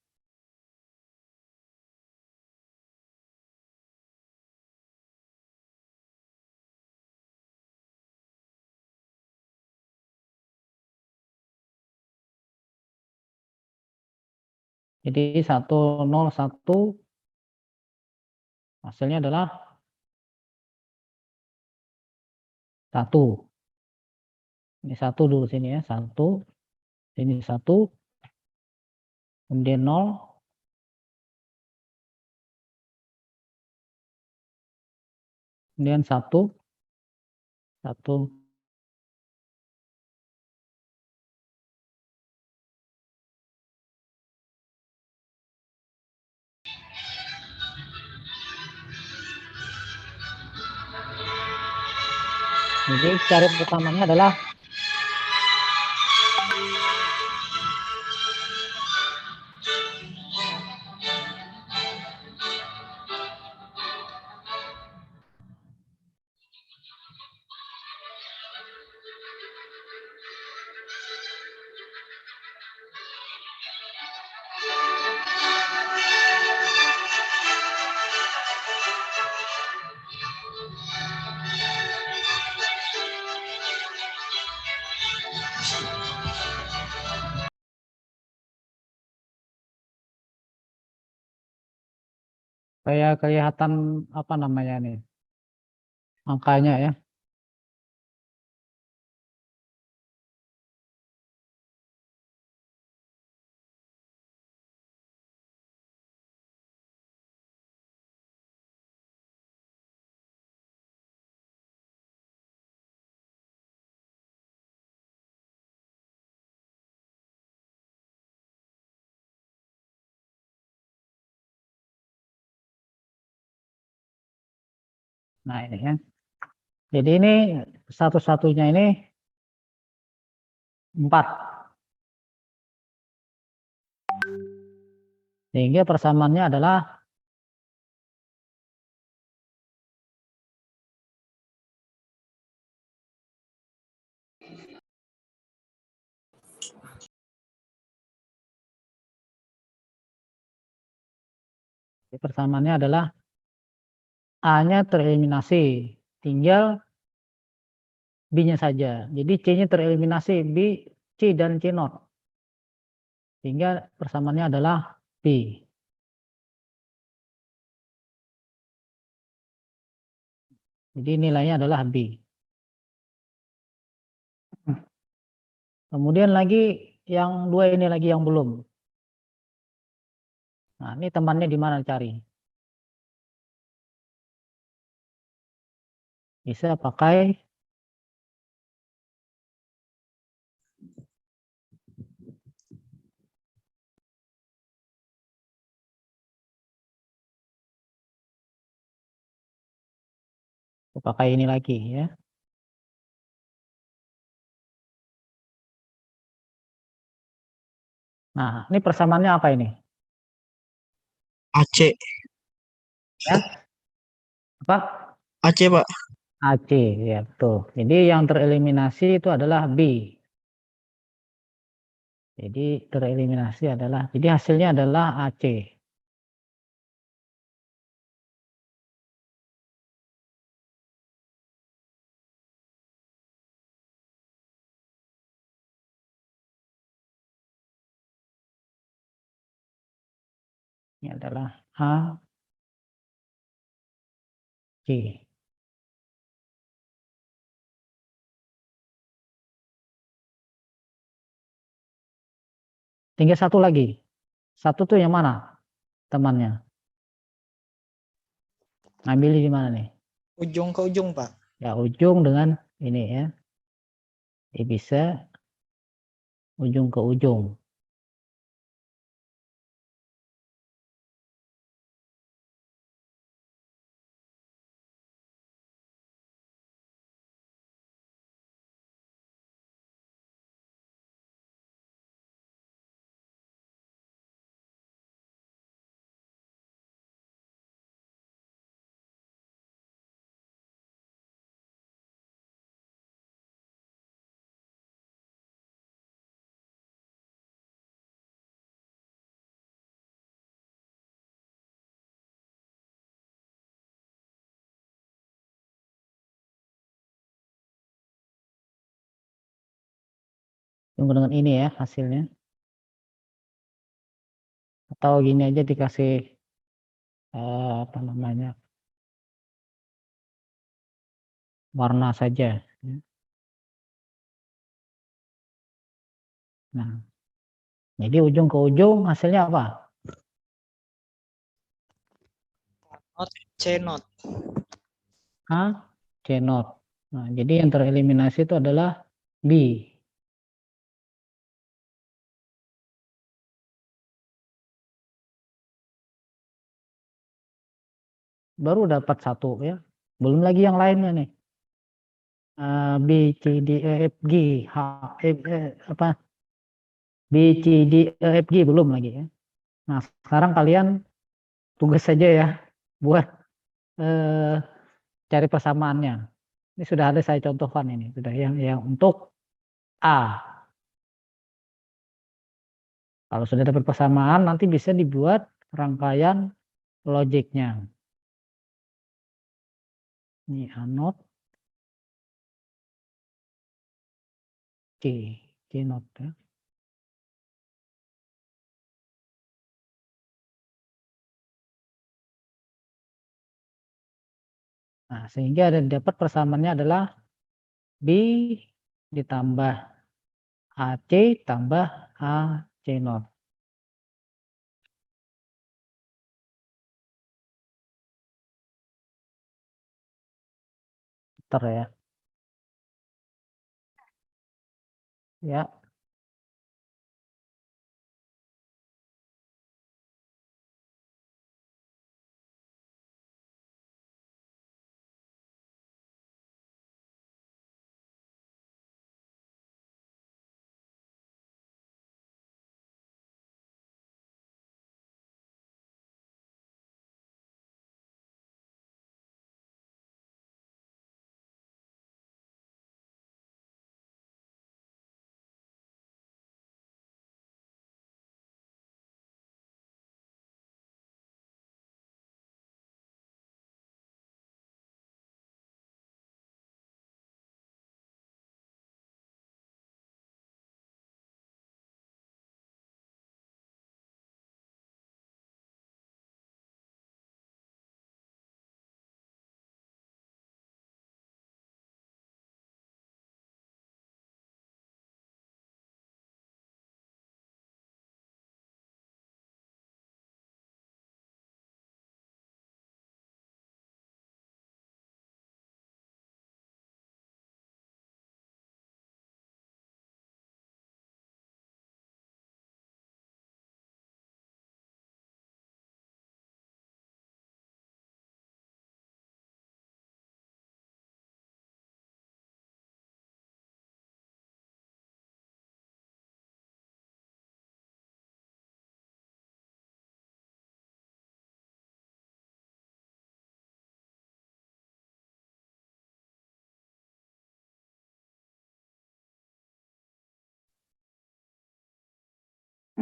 Speaker 1: Jadi 1, 0, 1. Hasilnya adalah 1. Ini 1 dulu sini ya. 1. Ini 1. Kemudian 0. Kemudian 1. 1. Jadi cari pertamanya adalah kayak kelihatan apa namanya nih, angkanya ya. Nah ini ya. Jadi ini satu-satunya ini 4. Sehingga persamaannya adalah A-nya tereliminasi, tinggal B-nya saja. Jadi C-nya tereliminasi, B, C dan C not. Sehingga persamaannya adalah B. Jadi nilainya adalah B. Kemudian lagi yang 2 ini lagi yang belum. Nah, ini temannya di mana cari? Bisa pakai Aku pakai ini lagi ya. Nah, ini persamaannya apa ini?
Speaker 3: AC.
Speaker 1: Ya, apa?
Speaker 3: AC, Pak.
Speaker 1: AC, ya betul. Jadi yang tereliminasi itu adalah B. Jadi tereliminasi adalah, jadi hasilnya adalah AC. Ini adalah AC. Tinggal satu lagi. Satu tuh yang mana temannya? Ngambil di mana nih?
Speaker 4: Ujung ke ujung, Pak.
Speaker 1: Ya ujung dengan ini ya. Ini bisa ujung ke ujung. Tunggu dengan ini ya hasilnya. Atau gini aja dikasih apa namanya, warna saja. Nah, jadi ujung ke ujung hasilnya apa?
Speaker 4: Not C not.
Speaker 1: A, C not. Nah, jadi yang tereliminasi itu adalah B. Baru dapat satu ya. Belum lagi yang lainnya nih. B, C, D, E, F, G, H, apa? B, C, D, E, F, G belum lagi ya. Nah, sekarang kalian tugas saja ya buat eh, cari persamaannya. Ini sudah ada saya contohkan ini, sudah yang untuk A. Kalau sudah dapat persamaan nanti bisa dibuat rangkaian logiknya. Ini A not C, C not ya. Nah, sehingga ada dapat persamaannya adalah B ditambah AC tambah AC not. Bentar ya. Ya,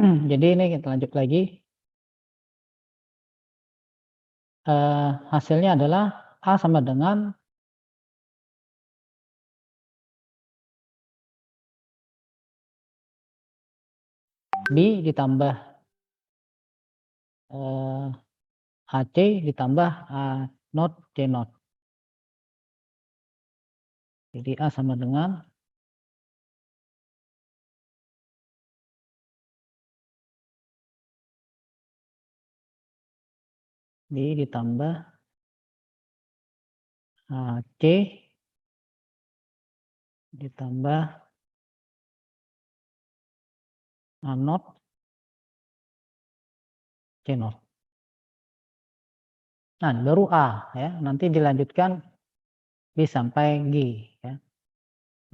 Speaker 1: Jadi ini kita lanjut lagi. Hasilnya adalah A sama dengan B ditambah AC ditambah A not C not. Jadi A sama dengan B ditambah AC ditambah A not C not. Nah, baru A ya, nanti dilanjutkan B sampai G ya.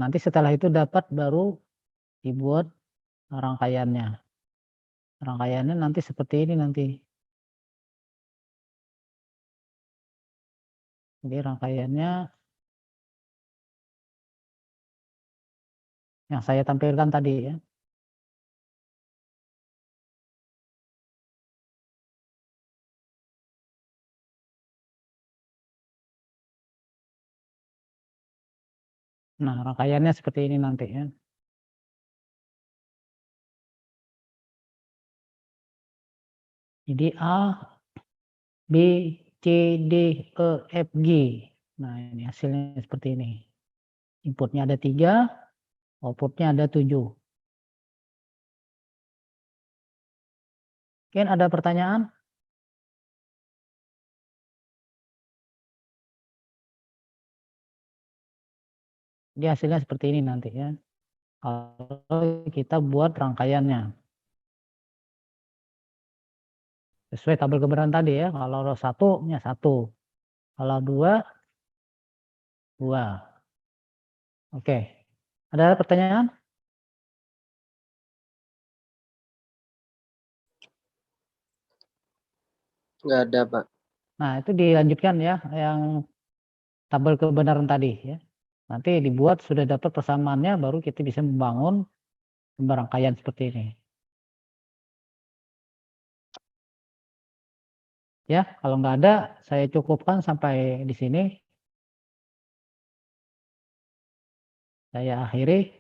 Speaker 1: Nanti setelah itu dapat baru dibuat rangkaiannya. Rangkaiannya nanti seperti ini nanti. Jadi rangkaiannya yang saya tampilkan tadi ya. Nah, rangkaiannya seperti ini nanti ya. Jadi A, B, C, D, E, F, G. Nah, ini hasilnya seperti ini. Inputnya ada 3, outputnya ada 7. Mungkin ada pertanyaan? Jadi hasilnya seperti ini nanti ya. Kalau kita buat rangkaiannya. Sesuai tabel kebenaran tadi ya. Kalau 1-nya 1. Kalau 2, 2. Oke. Ada pertanyaan?
Speaker 2: Nggak ada, Pak.
Speaker 1: Nah, itu dilanjutkan ya yang tabel kebenaran tadi ya. Nanti dibuat sudah dapat persamaannya baru kita bisa membangun rangkaian seperti ini. Ya, kalau nggak ada saya cukupkan sampai di sini. Saya akhiri.